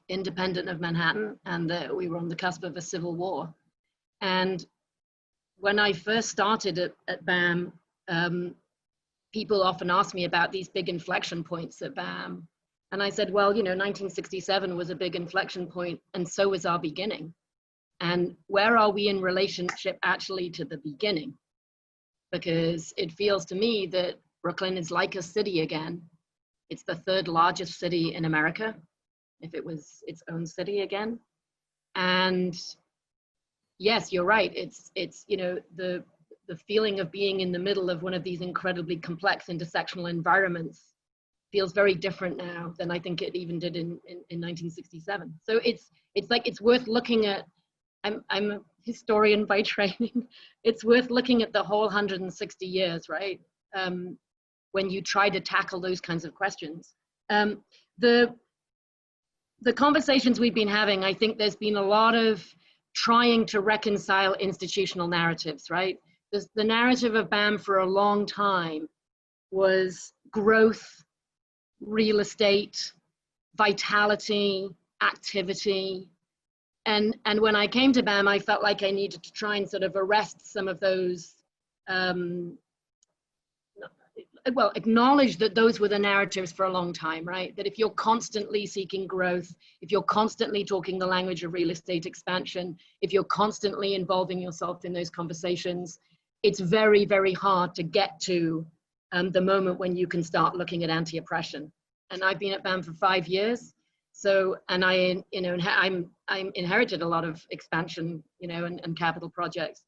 independent of Manhattan, and we were on the cusp of a civil war. And when I first started at BAM, people often ask me about these big inflection points at BAM. And I said, well, you know, 1967 was a big inflection point, and so was our beginning. And where are we in relationship actually to the beginning? Because it feels to me that Brooklyn is like a city again. It's the third largest city in America, if it was its own city again. And yes, you're right. It's you know, the feeling of being in the middle of one of these incredibly complex intersectional environments feels very different now than I think it even did in 1967. So it's like, it's worth looking at. I'm a historian by training. It's worth looking at the whole 160 years, right? When you try to tackle those kinds of questions. The conversations we've been having, I think there's been a lot of trying to reconcile institutional narratives, right? The narrative of BAM for a long time was growth, real estate, vitality, activity. And when I came to BAM, I felt like I needed to try and sort of arrest some of those, well, acknowledge that those were the narratives for a long time, right? That if you're constantly seeking growth, if you're constantly talking the language of real estate expansion, if you're constantly involving yourself in those conversations, it's very, very hard to get to the moment when you can start looking at anti-oppression. And I've been at BAM for 5 years. So, and I, you know, I'm inherited a lot of expansion, you know, and capital projects.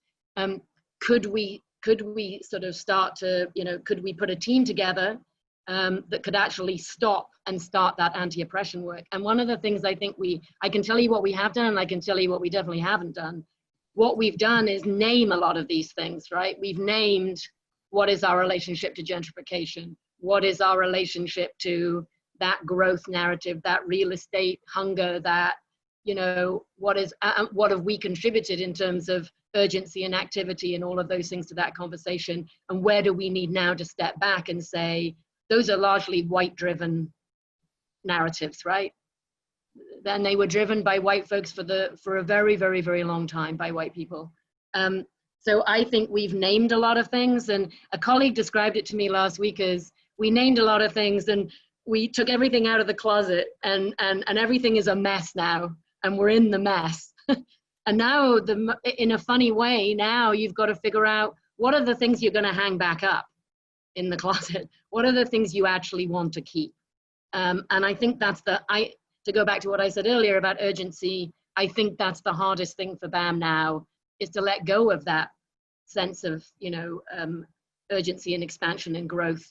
Could we sort of start to, you know, could we put a team together that could actually stop and start that anti-oppression work? And one of the things I think I can tell you what we have done, and I can tell you what we definitely haven't done. What we've done is name a lot of these things, right? We've named what is our relationship to gentrification? What is our relationship to that growth narrative, that real estate hunger, that, you know, what have we contributed in terms of urgency and activity and all of those things to that conversation? And where do we need now to step back and say, those are largely white-driven narratives, right? Then they were driven by white folks for a very, very, very long time, by white people. So I think we've named a lot of things, and a colleague described it to me last week as, we named a lot of things and we took everything out of the closet, and everything is a mess now, and we're in the mess. And now, in a funny way, now you've got to figure out, what are the things you're going to hang back up in the closet? What are the things you actually want to keep? And I think that's to go back to what I said earlier about urgency, I think that's the hardest thing for BAM now, is to let go of that sense of, you know, urgency and expansion and growth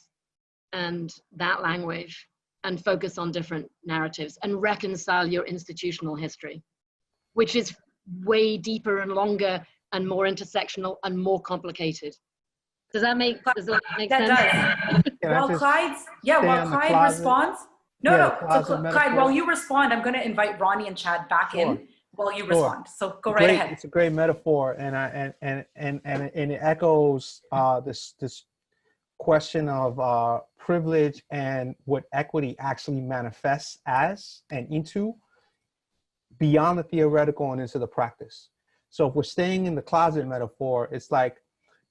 and that language, and focus on different narratives and reconcile your institutional history, which is way deeper and longer and more intersectional and more complicated. Does that make sense? That does. While Clyde responds, Clyde, while you respond, I'm going to invite Ronee and Chad back in while you respond. So go right ahead. It's a great metaphor, and it echoes this question of privilege and what equity actually manifests as and into, beyond the theoretical and into the practice. So if we're staying in the closet metaphor, it's like,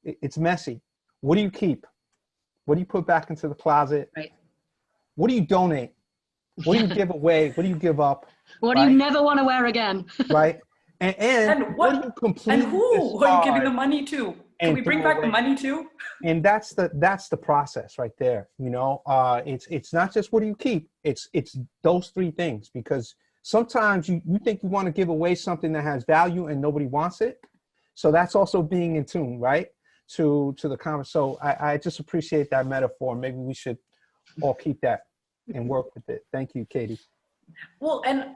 it's messy. What do you keep? What do you put back into the closet? Right. What do you donate? What do you give away? What do you give up? What do you never want to wear again? Right. And what do you complete? And who are you giving the money to? Can we bring back the money too? And that's the process right there. You know, it's not just what do you keep. It's those three things, because sometimes you think you want to give away something that has value and nobody wants it. So that's also being in tune, right, to the conversation. So I just appreciate that metaphor. Maybe we should all keep that and work with it. Thank you, Katy. Well, and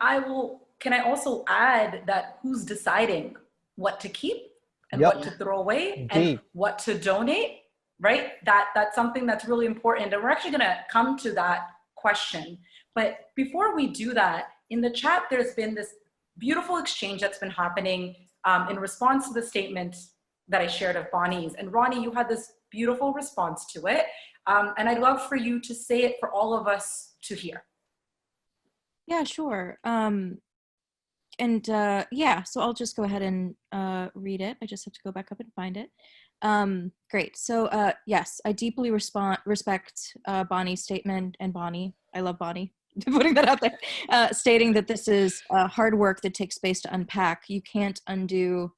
can I also add that who's deciding what to keep and what to throw away and what to donate, right? That's something that's really important. And we're actually going to come to that question. But before we do that, in the chat, there's been this beautiful exchange that's been happening in response to the statement that I shared of Bonnie's. And Ronee, you had this beautiful response to it. And I'd love for you to say it for all of us to hear. Yeah, sure. Yeah, so I'll just go ahead and read it. I just have to go back up and find it. Great. So yes, I deeply respect Bonnie's statement, and Bonnie, I love Bonnie, putting that out there, stating that this is hard work that takes space to unpack. You can't undo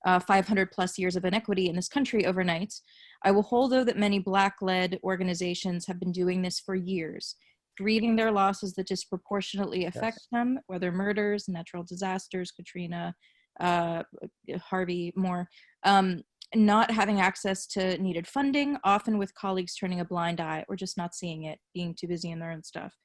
500 plus years of inequity in this country overnight. I will hold, though, that many Black-led organizations have been doing this for years, grieving their losses that disproportionately affect them, whether murders, natural disasters, Katrina, Harvey, more, not having access to needed funding, often with colleagues turning a blind eye or just not seeing it, being too busy in their own stuff.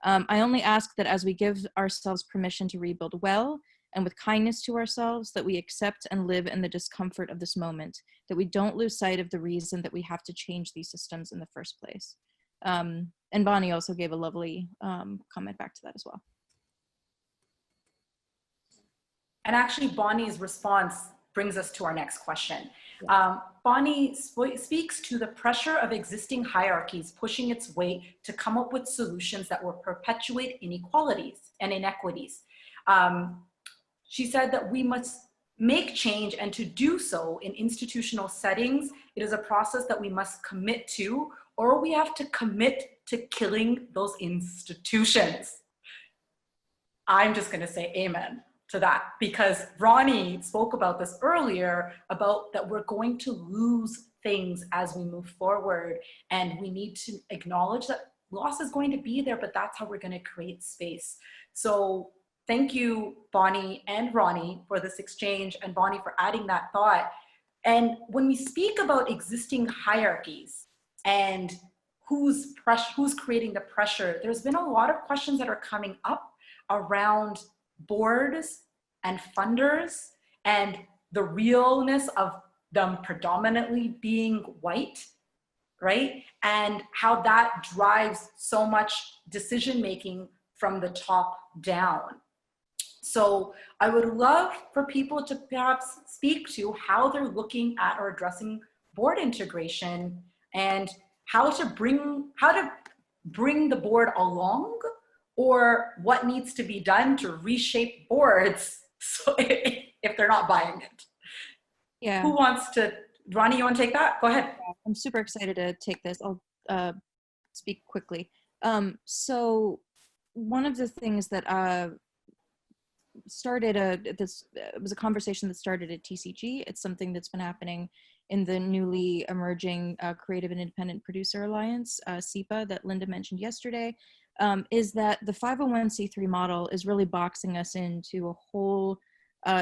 I only ask that as we give ourselves permission to rebuild well and with kindness to ourselves, that we accept and live in the discomfort of this moment, that we don't lose sight of the reason that we have to change these systems in the first place. And Bonnie also gave a lovely comment back to that as well. And actually, Bonnie's response brings us to our next question. Bonnie speaks to the pressure of existing hierarchies pushing its weight to come up with solutions that will perpetuate inequalities and inequities. She said that we must make change, and to do so in institutional settings, it is a process that we must commit to, or we have to commit to killing those institutions. I'm just gonna say amen to that, because Ronee spoke about this earlier, about that we're going to lose things as we move forward, and we need to acknowledge that loss is going to be there, but that's how we're gonna create space. So thank you, Bonnie and Ronee, for this exchange, and Bonnie for adding that thought. And when we speak about existing hierarchies and who's creating the pressure, there's been a lot of questions that are coming up around boards and funders and the realness of them predominantly being white, right? And how that drives so much decision-making from the top down. So I would love for people to perhaps speak to how they're looking at or addressing board integration and how to bring the board along, or what needs to be done to reshape boards so if they're not buying it. Yeah. Who wants to, Ronee, you want to take that? Go ahead. I'm super excited to take this. I'll speak quickly. So one of the things that started this was a conversation that started at TCG. It's something that's been happening in the newly emerging Creative and Independent Producer Alliance, CIPA, that Linda mentioned yesterday, is that the 501c3 model is really boxing us into a whole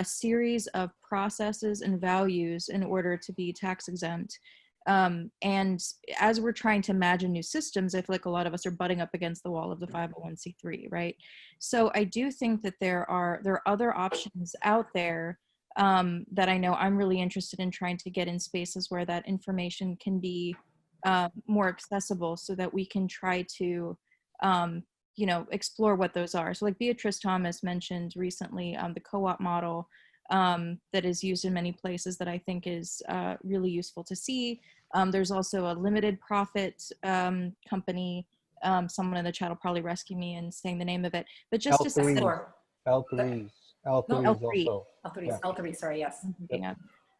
series of processes and values in order to be tax exempt. And as we're trying to imagine new systems, I feel like a lot of us are butting up against the wall of the 501c3, right? So I do think that there are other options out there that I know I'm really interested in trying to get in spaces where that information can be more accessible, so that we can try to, you know, explore what those are. So like Beatrice Thomas mentioned recently, the co-op model that is used in many places that I think is really useful to see. There's also a limited profit company. Someone in the chat will probably rescue me in saying the name of it, but just to say that L3 L3, sorry, yes.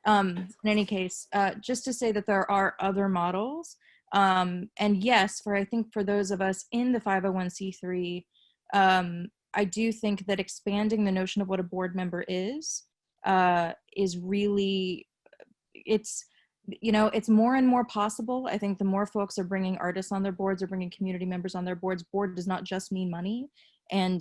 in any case, just to say that there are other models. And yes, I think for those of us in the 501c3, I do think that expanding the notion of what a board member is really, it's, you know, it's more and more possible. I think the more folks are bringing artists on their boards or bringing community members on their boards, board does not just mean money, and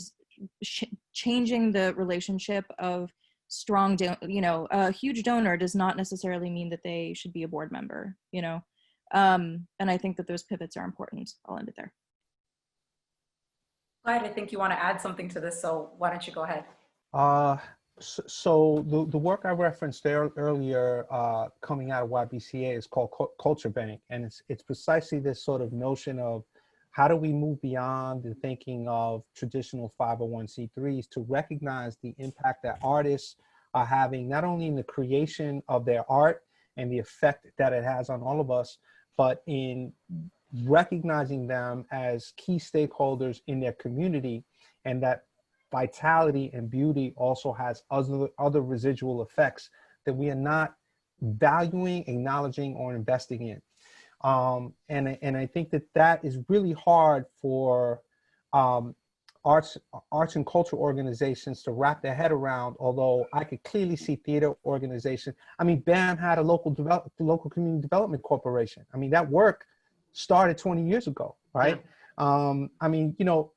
changing the relationship of strong, you know, a huge donor does not necessarily mean that they should be a board member, you know. And I think that those pivots are important. I'll end it there. Clyde, I think you want to add something to this, so why don't you go ahead? So the work I referenced there earlier, coming out of YBCA, is called Culture Bank, and it's precisely this sort of notion of how do we move beyond the thinking of traditional 501c3s to recognize the impact that artists are having, not only in the creation of their art and the effect that it has on all of us, but in recognizing them as key stakeholders in their community, and that vitality and beauty also has other residual effects that we are not valuing, acknowledging, or investing in. And I think that that is really hard for arts and culture organizations to wrap their head around, although I could clearly see theater organizations. I mean, BAM had a local community development corporation. I mean, that work started 20 years ago, right? Yeah. I mean, you know,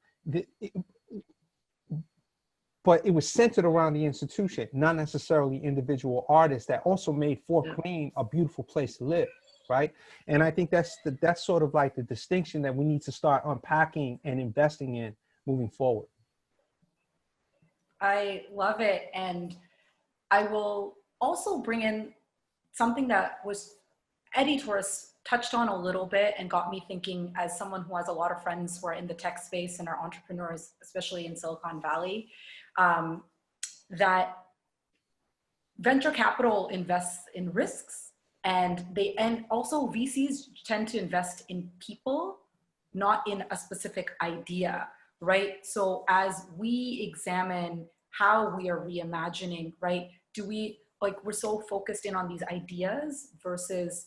but it was centered around the institution, not necessarily individual artists that also made Fort Queen a beautiful place to live, right? And I think that's sort of like the distinction that we need to start unpacking and investing in moving forward. I love it. And I will also bring in something that was Eddie Torres touched on a little bit and got me thinking, as someone who has a lot of friends who are in the tech space and are entrepreneurs, especially in Silicon Valley, that venture capital invests in risks, and also VCs tend to invest in people, not in a specific idea, right? So as we examine how we are reimagining, right, we're so focused in on these ideas versus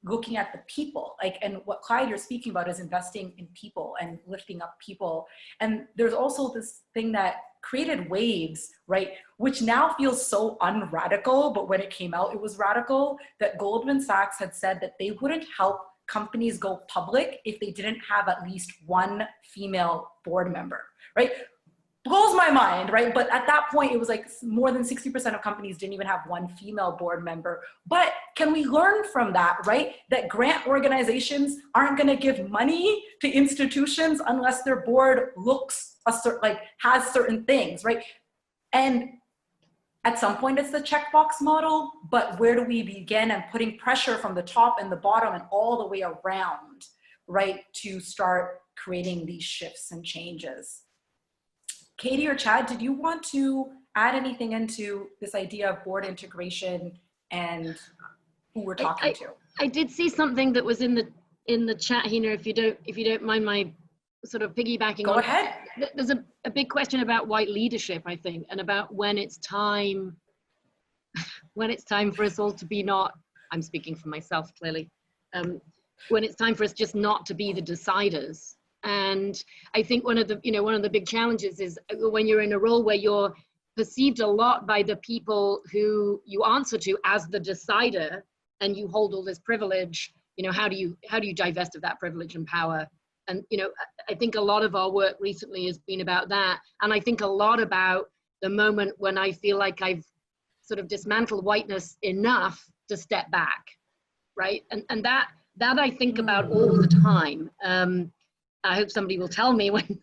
looking at the people, and what Clyde, you're speaking about is investing in people and lifting up people. And there's also this thing that created waves, right, which now feels so unradical, but when it came out, it was radical, that Goldman Sachs had said that they wouldn't help companies go public if they didn't have at least one female board member, right? Blows my mind, right? But at that point, it was like more than 60% of companies didn't even have one female board member. But can we learn from that, right? That grant organizations aren't gonna give money to institutions unless their board looks has certain things, right? And at some point it's the checkbox model, but where do we begin? And putting pressure from the top and the bottom and all the way around, right? To start creating these shifts and changes. Katy or Chad, did you want to add anything into this idea of board integration and who we're talking to? I did see something that was in the chat, Heena, if you don't mind my sort of piggybacking. Go ahead. There's a big question about white leadership, I think, and about when it's time for us all to be not, I'm speaking for myself clearly, when it's time for us just not to be the deciders. And I think one of the big challenges is when you're in a role where you're perceived a lot by the people who you answer to as the decider, and you hold all this privilege, how do you divest of that privilege and power? And, I think a lot of our work recently has been about that. And I think a lot about the moment when I feel like I've sort of dismantled whiteness enough to step back, right? And that I think about all the time. I hope somebody will tell me when,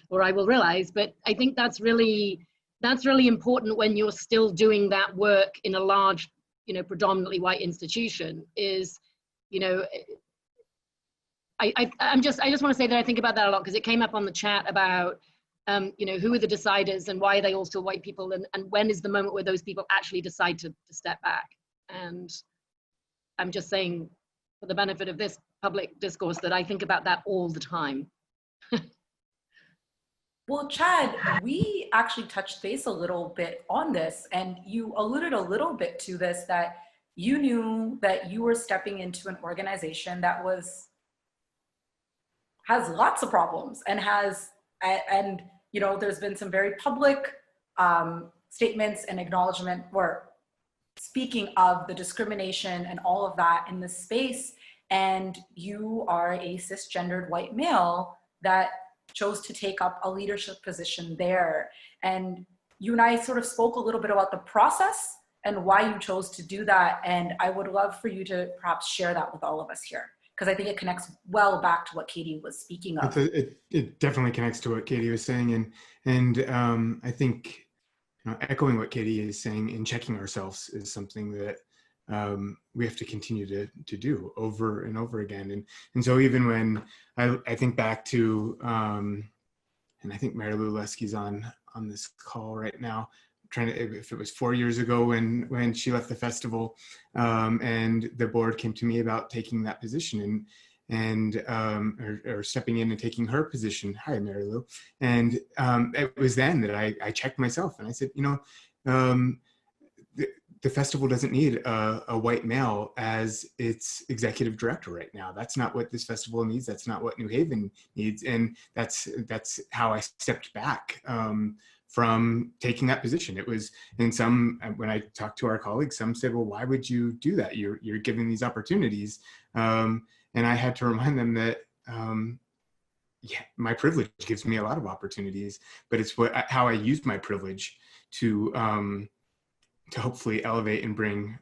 or I will realize, but I think that's really important when you're still doing that work in a large, predominantly white institution is, I just want to say that I think about that a lot because it came up on the chat about, who are the deciders and why are they all still white people, and when is the moment where those people actually decide to step back? And I'm just saying, for the benefit of this public discourse, that I think about that all the time. Well, Chad, we actually touched base a little bit on this, and you alluded a little bit to this, that you knew that you were stepping into an organization that has lots of problems and there's been some very public statements and acknowledgement or speaking of the discrimination and all of that in this space. And you are a cisgendered white male that chose to take up a leadership position there. And you and I sort of spoke a little bit about the process and why you chose to do that. And I would love for you to perhaps share that with all of us here, because I think it connects well back to what Katy was speaking of. It definitely connects to what Katy was saying. And I think echoing what Katy is saying and checking ourselves is something that we have to continue to do over and over again. And so even when I think back to, and I think Mary Lou Leski's on this call right now, trying to, if it was 4 years ago when she left the festival, and the board came to me about taking that position and or stepping in and taking her position. Hi, Mary Lou. And it was then that I checked myself and I said, the festival doesn't need a white male as its executive director right now. That's not what this festival needs. That's not what New Haven needs. And that's how I stepped back from taking that position. It was, in some, when I talked to our colleagues, some said, well, why would you do that? You're giving these opportunities. And I had to remind them that, yeah, my privilege gives me a lot of opportunities, but it's how I use my privilege to hopefully elevate and bring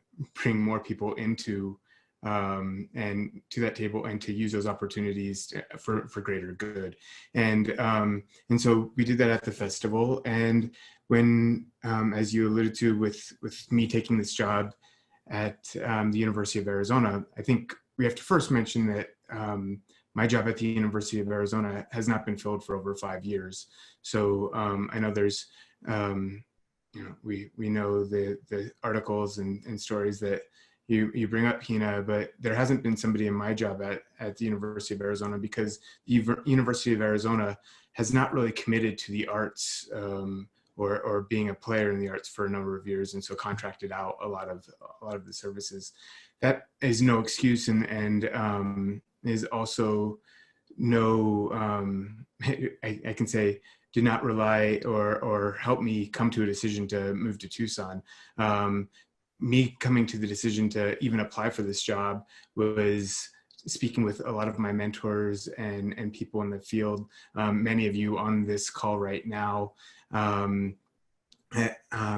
more people into and to that table, and to use those opportunities for greater good. And so we did that at the festival. And when, as you alluded to, with me taking this job at the University of Arizona, I think we have to first mention that my job at the University of Arizona has not been filled for over 5 years. So I know there's, we know the articles and stories that you bring up, Heena, but there hasn't been somebody in my job at the University of Arizona, because the University of Arizona has not really committed to the arts or being a player in the arts for a number of years, and so contracted out a lot of the services. That is no excuse, and is also no, I can say, did not rely or help me come to a decision to move to Tucson. Me coming to the decision to even apply for this job was speaking with a lot of my mentors and people in the field, many of you on this call right now,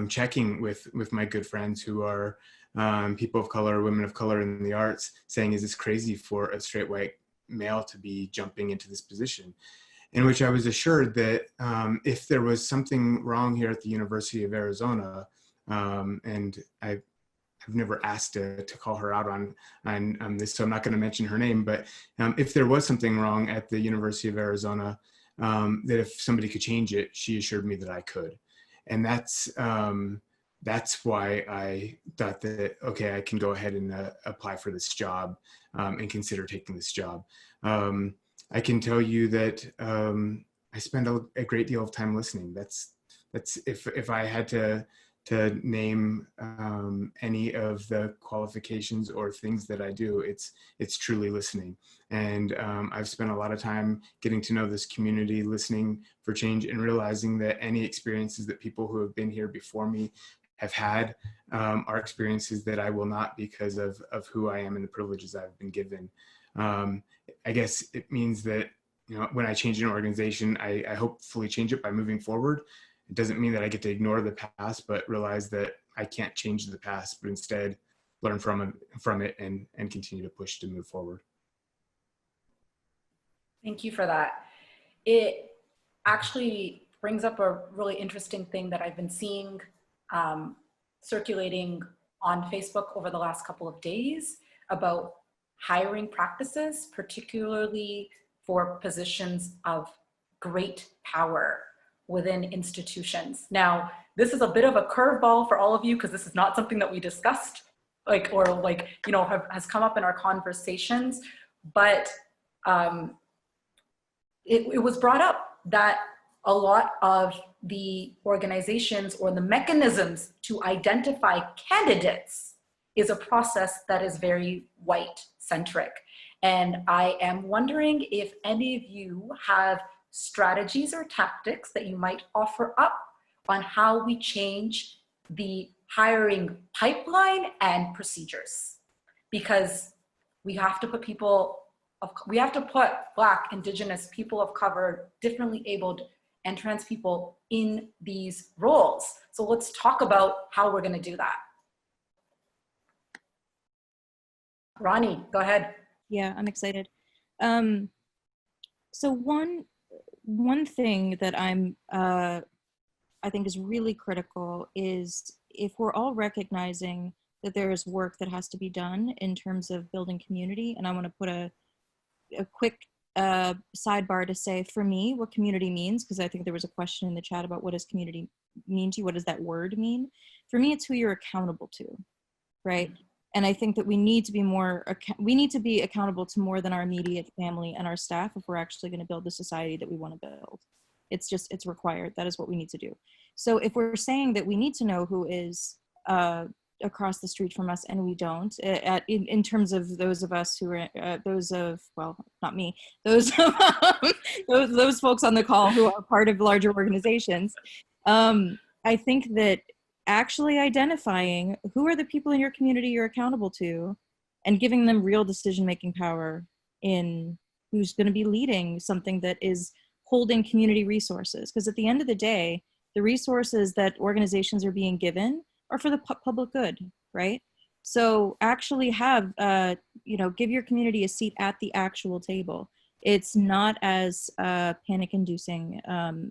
checking with my good friends who are people of color, women of color in the arts, saying, is this crazy for a straight white male to be jumping into this position? In which I was assured that if there was something wrong here at the University of Arizona, and I've never asked to call her out on this, so I'm not going to mention her name, but if there was something wrong at the University of Arizona, that if somebody could change it, she assured me that I could. And that's why I thought that, okay, I can go ahead and apply for this job and consider taking this job. I can tell you that I spend a great deal of time listening. That's if I had to name any of the qualifications or things that I do, it's truly listening. And I've spent a lot of time getting to know this community, listening for change, and realizing that any experiences that people who have been here before me have had are experiences that I will not, because of who I am and the privileges I've been given. I guess it means that, when I change an organization, I hopefully change it by moving forward. It doesn't mean that I get to ignore the past, but realize that I can't change the past, but instead learn from it and continue to push to move forward. Thank you for that. It actually brings up a really interesting thing that I've been seeing circulating on Facebook over the last couple of days about hiring practices, particularly for positions of great power within institutions. Now, this is a bit of a curveball for all of you, because this is not something that we discussed, has come up in our conversations, but it was brought up that a lot of the organizations or the mechanisms to identify candidates is a process that is very white-centric. And I am wondering if any of you have strategies or tactics that you might offer up on how we change the hiring pipeline and procedures. Because we have to put Black, Indigenous, people of color, differently abled, and trans people in these roles. So let's talk about how we're gonna do that. Ronee, go ahead. Yeah, I'm excited. So one thing that I think is really critical is, if we're all recognizing that there is work that has to be done in terms of building community. And I want to put a quick sidebar to say, for me, what community means, because I think there was a question in the chat about what does community mean to you? What does that word mean? For me, it's who you're accountable to, right? And I think that we need to be accountable to more than our immediate family and our staff if we're actually going to build the society that we want to build. It's required. That is what we need to do. So if we're saying that we need to know who is across the street from us, and we don't, in terms of those of us who are well, not me, those those folks on the call who are part of larger organizations, I think that actually identifying who are the people in your community you're accountable to and giving them real decision-making power in who's going to be leading something that is holding community resources. Because at the end of the day, the resources that organizations are being given are for the public good, right? So actually have, give your community a seat at the actual table. It's not as panic-inducing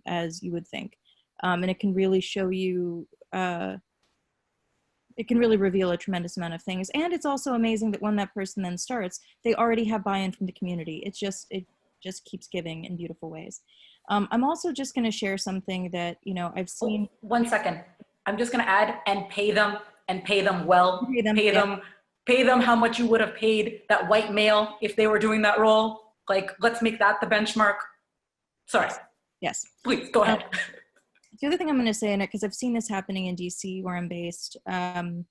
as you would think. And it can really show you, it can really reveal a tremendous amount of things. And it's also amazing that when that person then starts, they already have buy-in from the community. It just keeps giving in beautiful ways. I'm also just gonna share something that, I've seen. Oh, 1 second. I'm just gonna add, and pay them well. Pay them how much you would have paid that white male if they were doing that role. Like, let's make that the benchmark. Sorry. Yes. Please, go ahead. The other thing I'm going to say in it, because I've seen this happening in DC where I'm based, and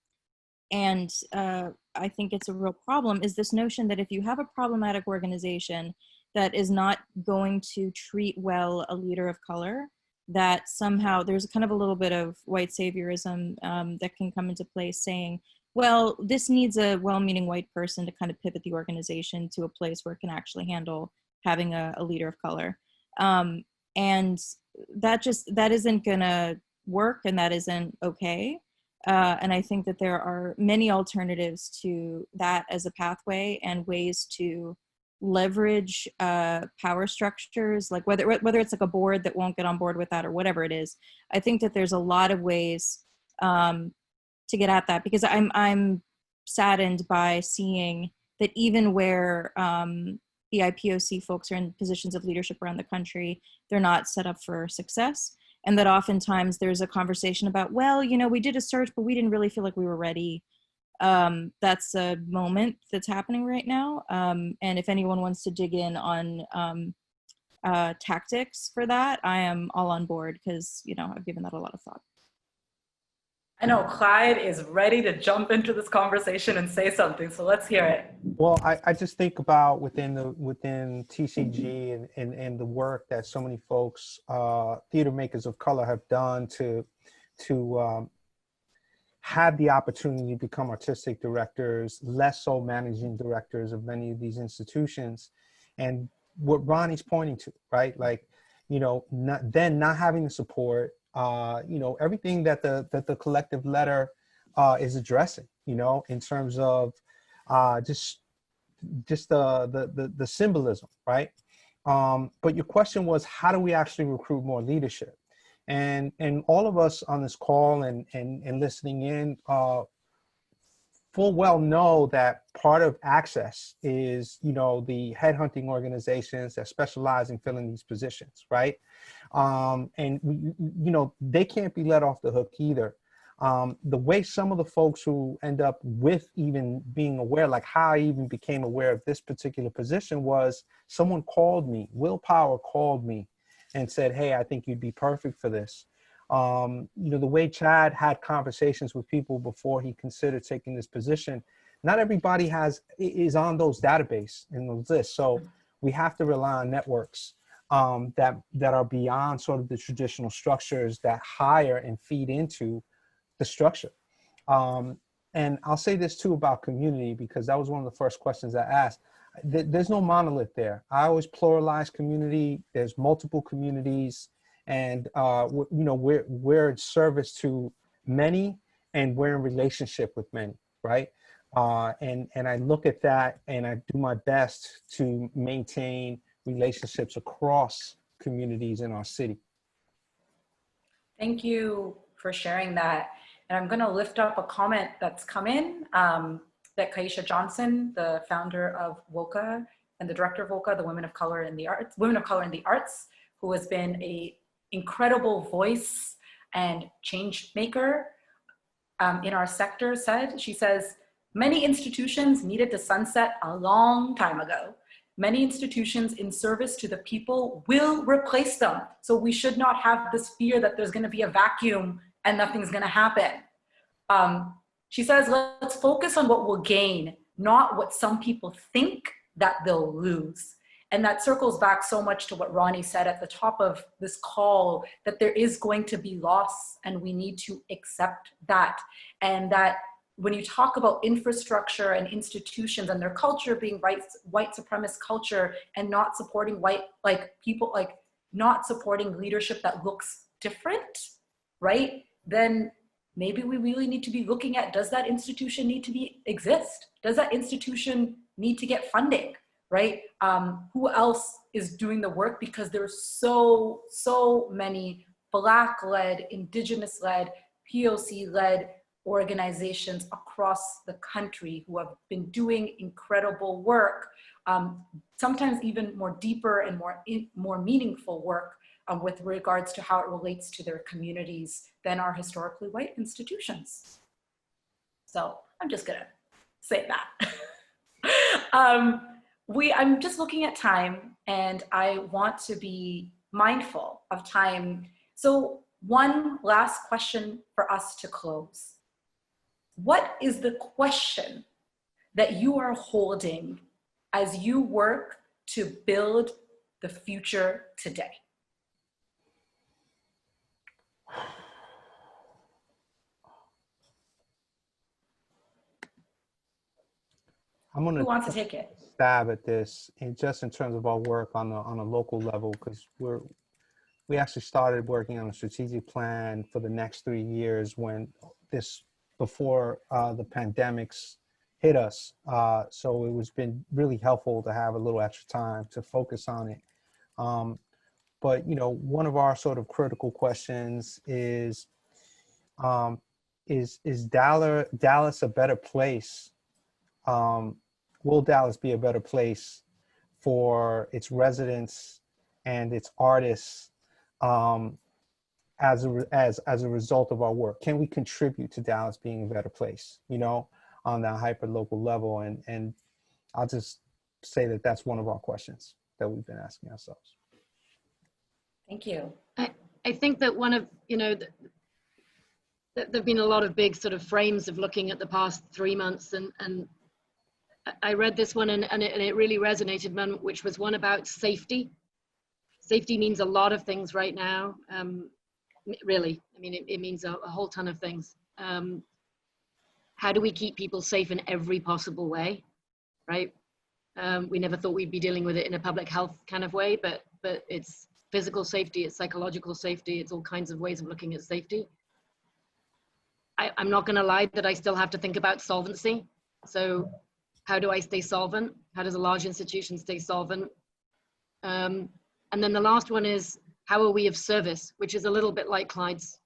I think it's a real problem, is this notion that if you have a problematic organization that is not going to treat well a leader of color, that somehow there's kind of a little bit of white saviorism that can come into place, saying, well, this needs a well-meaning white person to kind of pivot the organization to a place where it can actually handle having a leader of color. And that isn't gonna work, and that isn't okay. And I think that there are many alternatives to that as a pathway, and ways to leverage power structures, like whether it's like a board that won't get on board with that or whatever it is. I think that there's a lot of ways to get at that, because I'm saddened by seeing that even where the IPOC folks are in positions of leadership around the country, they're not set up for success. And that oftentimes there's a conversation about, well, we did a search, but we didn't really feel like we were ready. That's a moment that's happening right now. And if anyone wants to dig in on tactics for that, I am all on board, because, I've given that a lot of thought. I know Clyde is ready to jump into this conversation and say something, so let's hear it. Well, I just think about within TCG and the work that so many folks, theater makers of color, have done to have the opportunity to become artistic directors, less so managing directors of many of these institutions. And what Ronnie's pointing to, right? Like, not having the support, everything that the collective letter is addressing, in terms of just the symbolism, right? But your question was, how do we actually recruit more leadership? And all of us on this call and listening in full well know that part of access is, the headhunting organizations that specialize in filling these positions, right? And they can't be let off the hook either. The way some of the folks who end up with even being aware, like how I even became aware of this particular position, was someone called me, Willpower called me and said, hey, I think you'd be perfect for this. The way Chad had conversations with people before he considered taking this position, not everybody is on those database and those lists. So we have to rely on networks that are beyond sort of the traditional structures that hire and feed into the structure. And I'll say this too about community, because that was one of the first questions I asked. There's no monolith there. I always pluralize community. There's multiple communities, and we're in service to many, and we're in relationship with many, right? And I look at that, and I do my best to maintain relationships across communities in our city. Thank you for sharing that. And I'm gonna lift up a comment that's come in that Kaisha Johnson, the founder of WOCA and the director of WOCA, the Women of Color in the Arts, who has been a incredible voice and change maker in our sector, said, she says, many institutions needed to sunset a long time ago. Many institutions in service to the people will replace them. So we should not have this fear that there's gonna be a vacuum and nothing's gonna happen. She says, let's focus on what we'll gain, not what some people think that they'll lose. And that circles back so much to what Ronee said at the top of this call, that there is going to be loss and we need to accept that. And that when you talk about infrastructure and institutions and their culture being white supremacist culture and not supporting not supporting leadership that looks different, right? Then maybe we really need to be looking at, does that institution need to exist? Does that institution need to get funding, right? Who else is doing the work? Because there's so many Black-led, Indigenous-led, POC-led organizations across the country who have been doing incredible work, sometimes even more deeper and more meaningful work with regards to how it relates to their communities than our historically white institutions. So I'm just gonna say that. I'm just looking at time and I want to be mindful of time. So one last question for us to close. What is the question that you are holding as you work to build the future today? I'm gonna Who wants to take it? stab at this, and just in terms of our work on a local level, because we actually started working on a strategic plan for the next 3 years before the pandemics hit us. So it was been really helpful to have a little extra time to focus on it. But one of our sort of critical questions is Dallas a better place? Will Dallas be a better place for its residents and its artists as a result of our work? Can we contribute to Dallas being a better place, on that hyper local level? And I'll just say that that's one of our questions that we've been asking ourselves. Thank you. I think that one of, there've been a lot of big sort of frames of looking at the past 3 months, and I read this one and it really resonated, which was one about safety. Safety means a lot of things right now. Really, I mean, it means a whole ton of things. How do we keep people safe in every possible way, right? We never thought we'd be dealing with it in a public health kind of way, but it's physical safety, it's psychological safety, it's all kinds of ways of looking at safety. I'm not gonna lie that I still have to think about solvency. So how do I stay solvent? How does a large institution stay solvent? And then the last one is, how are we of service? Which is a little bit like Clyde's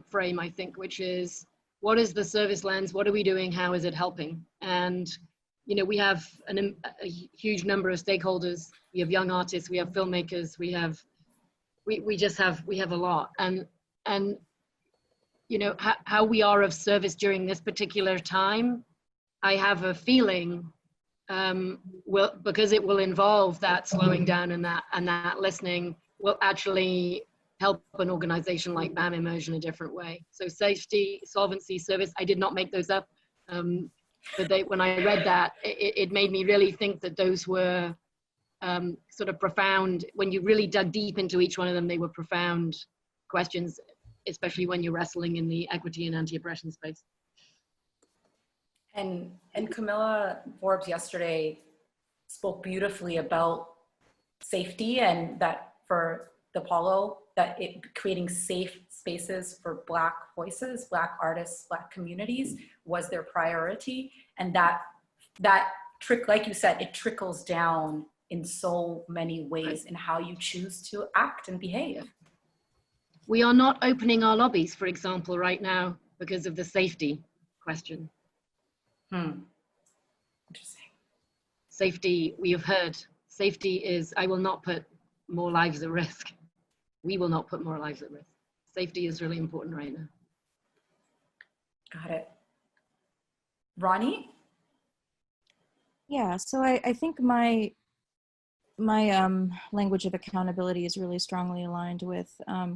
frame, I think, which is, what is the service lens? What are we doing? How is it helping? And, we have a huge number of stakeholders. We have young artists, we have filmmakers, we have a lot. And how we are of service during this particular time, I have a feeling, because it will involve that slowing down and that listening, will actually help an organization like BAM emerge in a different way. So safety, solvency, service, I did not make those up. But when I read that, it made me really think that those were sort of profound. When you really dug deep into each one of them, they were profound questions, especially when you're wrestling in the equity and anti-oppression space. And Camilla Forbes yesterday spoke beautifully about safety, and that for the Apollo, that creating safe spaces for Black voices, Black artists, Black communities was their priority. And that like you said, it trickles down in so many ways in how you choose to act and behave. We are not opening our lobbies, for example, right now. because of the safety question. Interesting. Safety, we have heard, safety is, I will not put more lives at risk. We will not put more lives at risk. Safety is really important right now. Got it. Ronee? Yeah, so I think my language of accountability is really strongly aligned with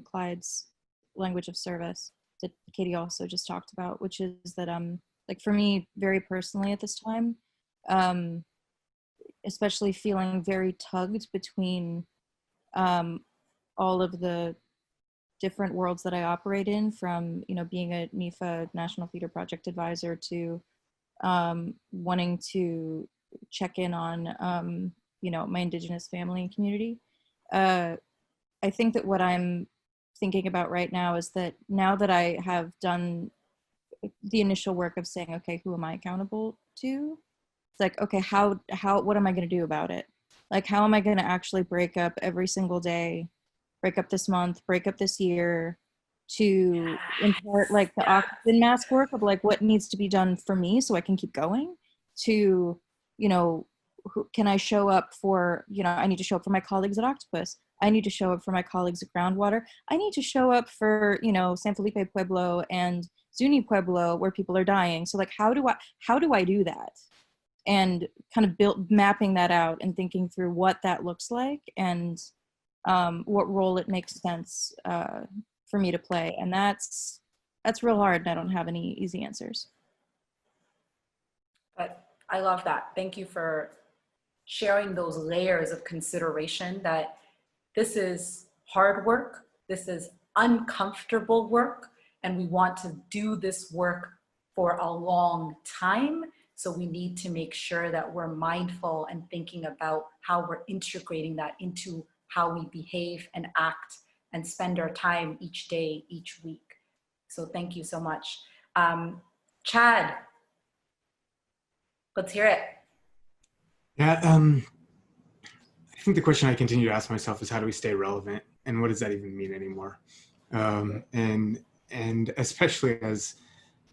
Clyde's language of service that Katy also just talked about, which is that like for me, very personally at this time, especially feeling very tugged between all of the different worlds that I operate in, from, you know, being a NEFA National Theater Project Advisor to wanting to check in on, you know, my Indigenous family and community. I think that what I'm thinking about right now is that now that I have done the initial work of saying, okay, who am I accountable to? It's like, okay, what am I going to do about it? Like, how am I going to actually break up every single day, break up this month, break up this year, to impart like the oxygen mask work of like what needs to be done for me so I can keep going, to, you know, can I show up for, you know, I need to show up for my colleagues at Octopus. I need to show up for my colleagues at Groundwater. I need to show up for, you know, San Felipe Pueblo and Zuni Pueblo where people are dying. So like, how do I do that? And kind of mapping that out and thinking through what that looks like and what role it makes sense for me to play. And that's real hard, and I don't have any easy answers. But I love that. Thank you for sharing those layers of consideration, that this is hard work, this is uncomfortable work, and we want to do this work for a long time. So we need to make sure that we're mindful and thinking about how we're integrating that into how we behave and act and spend our time each day, each week. So thank you so much. Chad, let's hear it. Yeah, I think the question I continue to ask myself is, how do we stay relevant, and what does that even mean anymore? And especially as,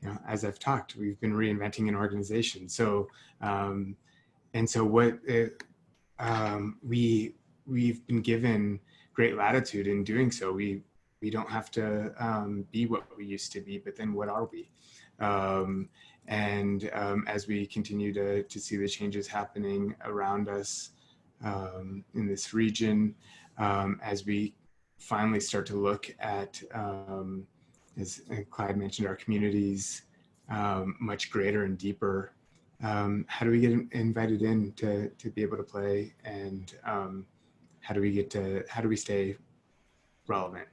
you know, as I've talked, we've been reinventing an organization. So and so what we've been given great latitude in doing so. We don't have to be what we used to be, but then what are we? As we continue to see the changes happening around us in this region, as we finally start to look at, as Clyde mentioned, our communities much greater and deeper, how do we get invited in to be able to play, and how do we stay relevant?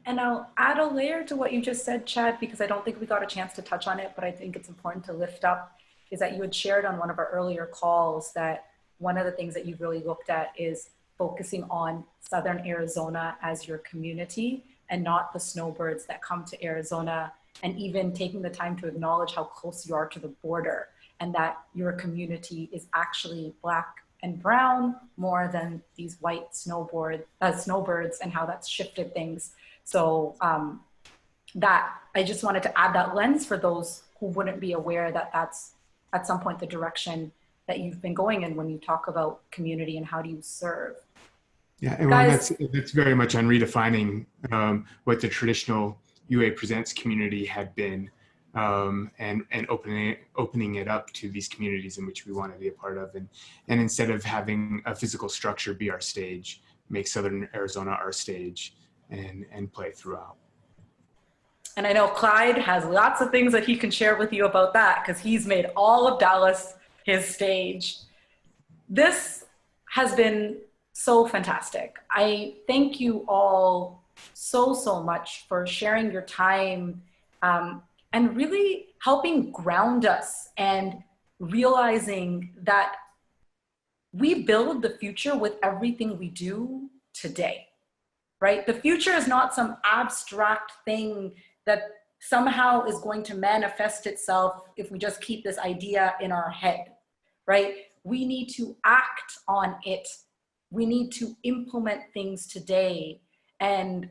And I'll add a layer to what you just said, Chad, because I don't think we got a chance to touch on it, but I think it's important to lift up, is that you had shared on one of our earlier calls that one of the things that you've really looked at is focusing on Southern Arizona as your community and not the snowbirds that come to Arizona, and even taking the time to acknowledge how close you are to the border and that your community is actually Black and brown more than these white snowbirds, and how that's shifted things. So that I just wanted to add that lens for those who wouldn't be aware that that's at some point the direction that you've been going in when you talk about community and how do you serve. Yeah, and Guys, that's very much on redefining what the traditional UA Presents community had been, and opening it up to these communities in which we want to be a part of, and instead of having a physical structure be our stage, make Southern Arizona our stage, and play throughout. And I know Clyde has lots of things that he can share with you about that, because he's made all of Dallas his stage. This has been so fantastic. I thank you all so much for sharing your time and really helping ground us and realizing that we build the future with everything we do today, right? The future is not some abstract thing that somehow is going to manifest itself if we just keep this idea in our head, right? We need to act on it. We need to implement things today. And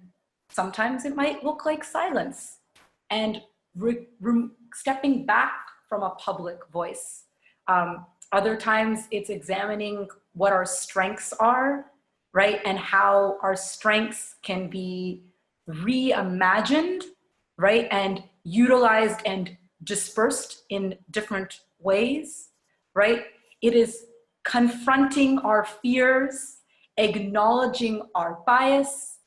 sometimes it might look like silence. and stepping back from a public voice. Other times it's examining what our strengths are, right? And how our strengths can be reimagined, right? And utilized and dispersed in different ways, right? It is confronting our fears, acknowledging our bias,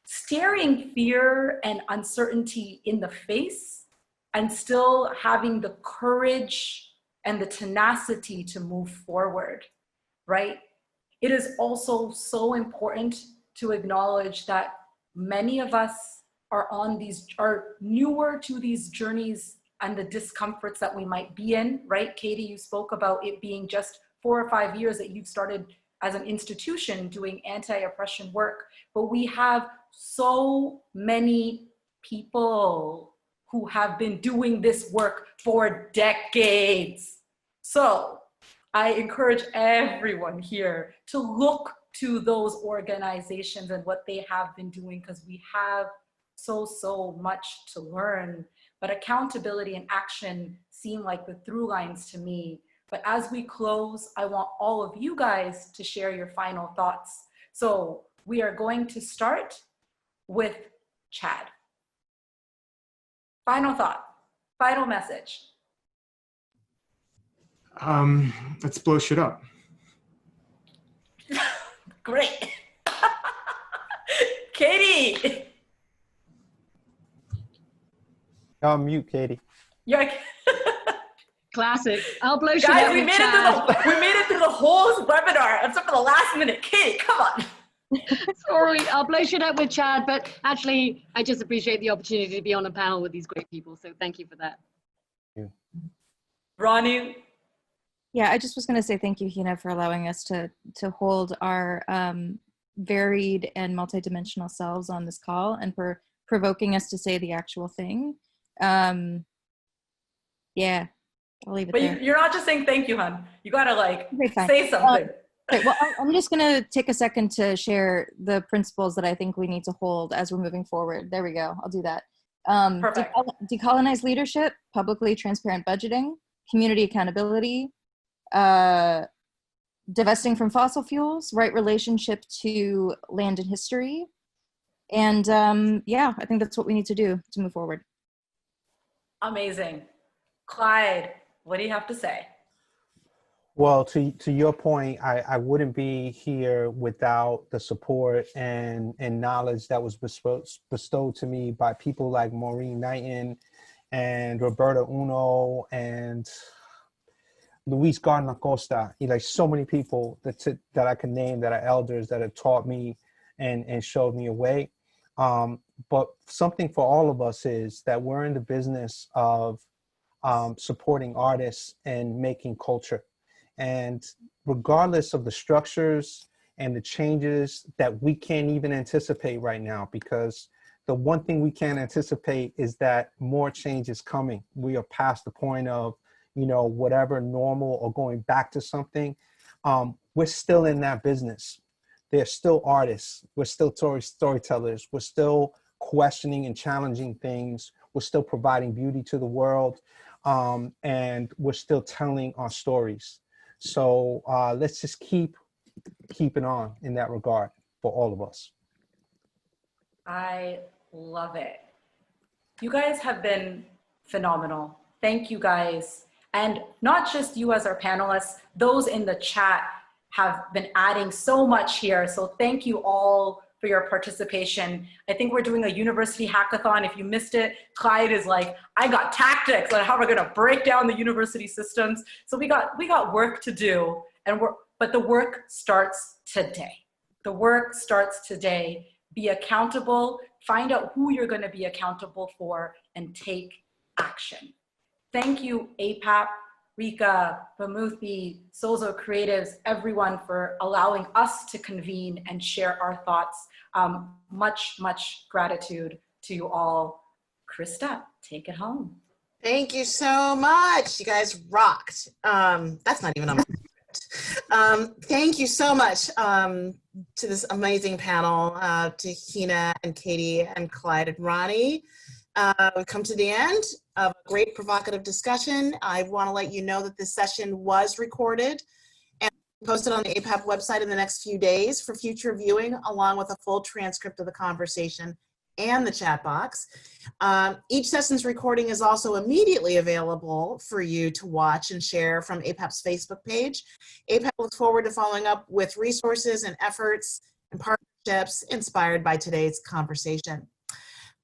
staring fear and uncertainty in the face, and still having the courage and the tenacity to move forward, right? It is also so important to acknowledge that many of us are newer to these journeys and the discomforts that we might be in, right? Katy, you spoke about it being just 4 or 5 years that you've started as an institution doing anti-oppression work, but we have so many people who have been doing this work for decades. So I encourage everyone here to look to those organizations and what they have been doing, because we have so much to learn. But accountability and action seem like the through lines to me. But as we close, I want all of you guys to share your final thoughts. So we are going to start with Chad. Final thought, final message. Let's blow shit up. Great. Katy. Mute, Katy. You're like, Classic. I'll blow shit guys, up we with made Chad. it through the whole webinar except for the last minute. Katy, come on. Sorry, I'll blow shit up with Chad, but actually, I just appreciate the opportunity to be on a panel with these great people. So thank you for that. Ronee. Yeah, I just was going to say thank you, Heena, for allowing us to hold our varied and multidimensional selves on this call, and for provoking us to say the actual thing. Yeah, I'll leave it there. But you're not just saying thank you, hon. You gotta like Okay, say something. Okay, well, I'm just going to take a second to share the principles that I think we need to hold as we're moving forward. There we go. I'll do that. Perfect. Decolonize leadership, publicly transparent budgeting, community accountability, divesting from fossil fuels, right relationship to land and history. And yeah, I think that's what we need to do to move forward. Amazing. Clyde, what do you have to say? Well, to your point, I wouldn't be here without the support and knowledge that was bestowed to me by people like Maureen Knighton and Roberta Uno and Luis Gardner Costa. Like so many people that I can name that are elders that have taught me and showed me a way. But something for all of us is that we're in the business of supporting artists and making culture. And regardless of the structures and the changes that we can't even anticipate right now, because the one thing we can't anticipate is that more change is coming. We are past the point of, whatever normal or going back to something. We're still in that business. They're still artists. We're still storytellers. We're still questioning and challenging things. We're still providing beauty to the world. And we're still telling our stories. So let's just keep it on in that regard for all of us. I love it. You guys have been phenomenal. Thank you guys. And not just you as our panelists, those in the chat have been adding so much here. So thank you all for your participation. I think we're doing a university hackathon. If you missed it, Clyde is like, I got tactics on how we're gonna break down the university systems. So we got work to do, but the work starts today. The work starts today. Be accountable, find out who you're gonna be accountable for, and take action. Thank you, APAP, Rika, Bamuthi, Sozo Creatives, everyone for allowing us to convene and share our thoughts. Much gratitude to you all. Krista, take it home. Thank you so much. You guys rocked. That's not even on my script. Thank you so much to this amazing panel, to Heena and Katy and Clyde and Ronee. We've come to the end of a great provocative discussion. I want to let you know that this session was recorded and posted on the APAP website in the next few days for future viewing, along with a full transcript of the conversation and the chat box. Each session's recording is also immediately available for you to watch and share from APAP's Facebook page. APAP looks forward to following up with resources and efforts and partnerships inspired by today's conversation.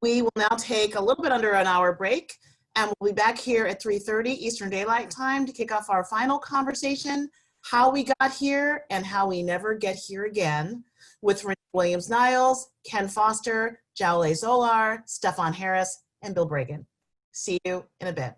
We will now take a little bit under an hour break, and we'll be back here at 3:30 Eastern Daylight Time to kick off our final conversation, how we got here and how we never get here again, with Ronee Williams-Niles, Ken Foster, Jowle Zolar, Stefan Harris, and Bill Bragan. See you in a bit.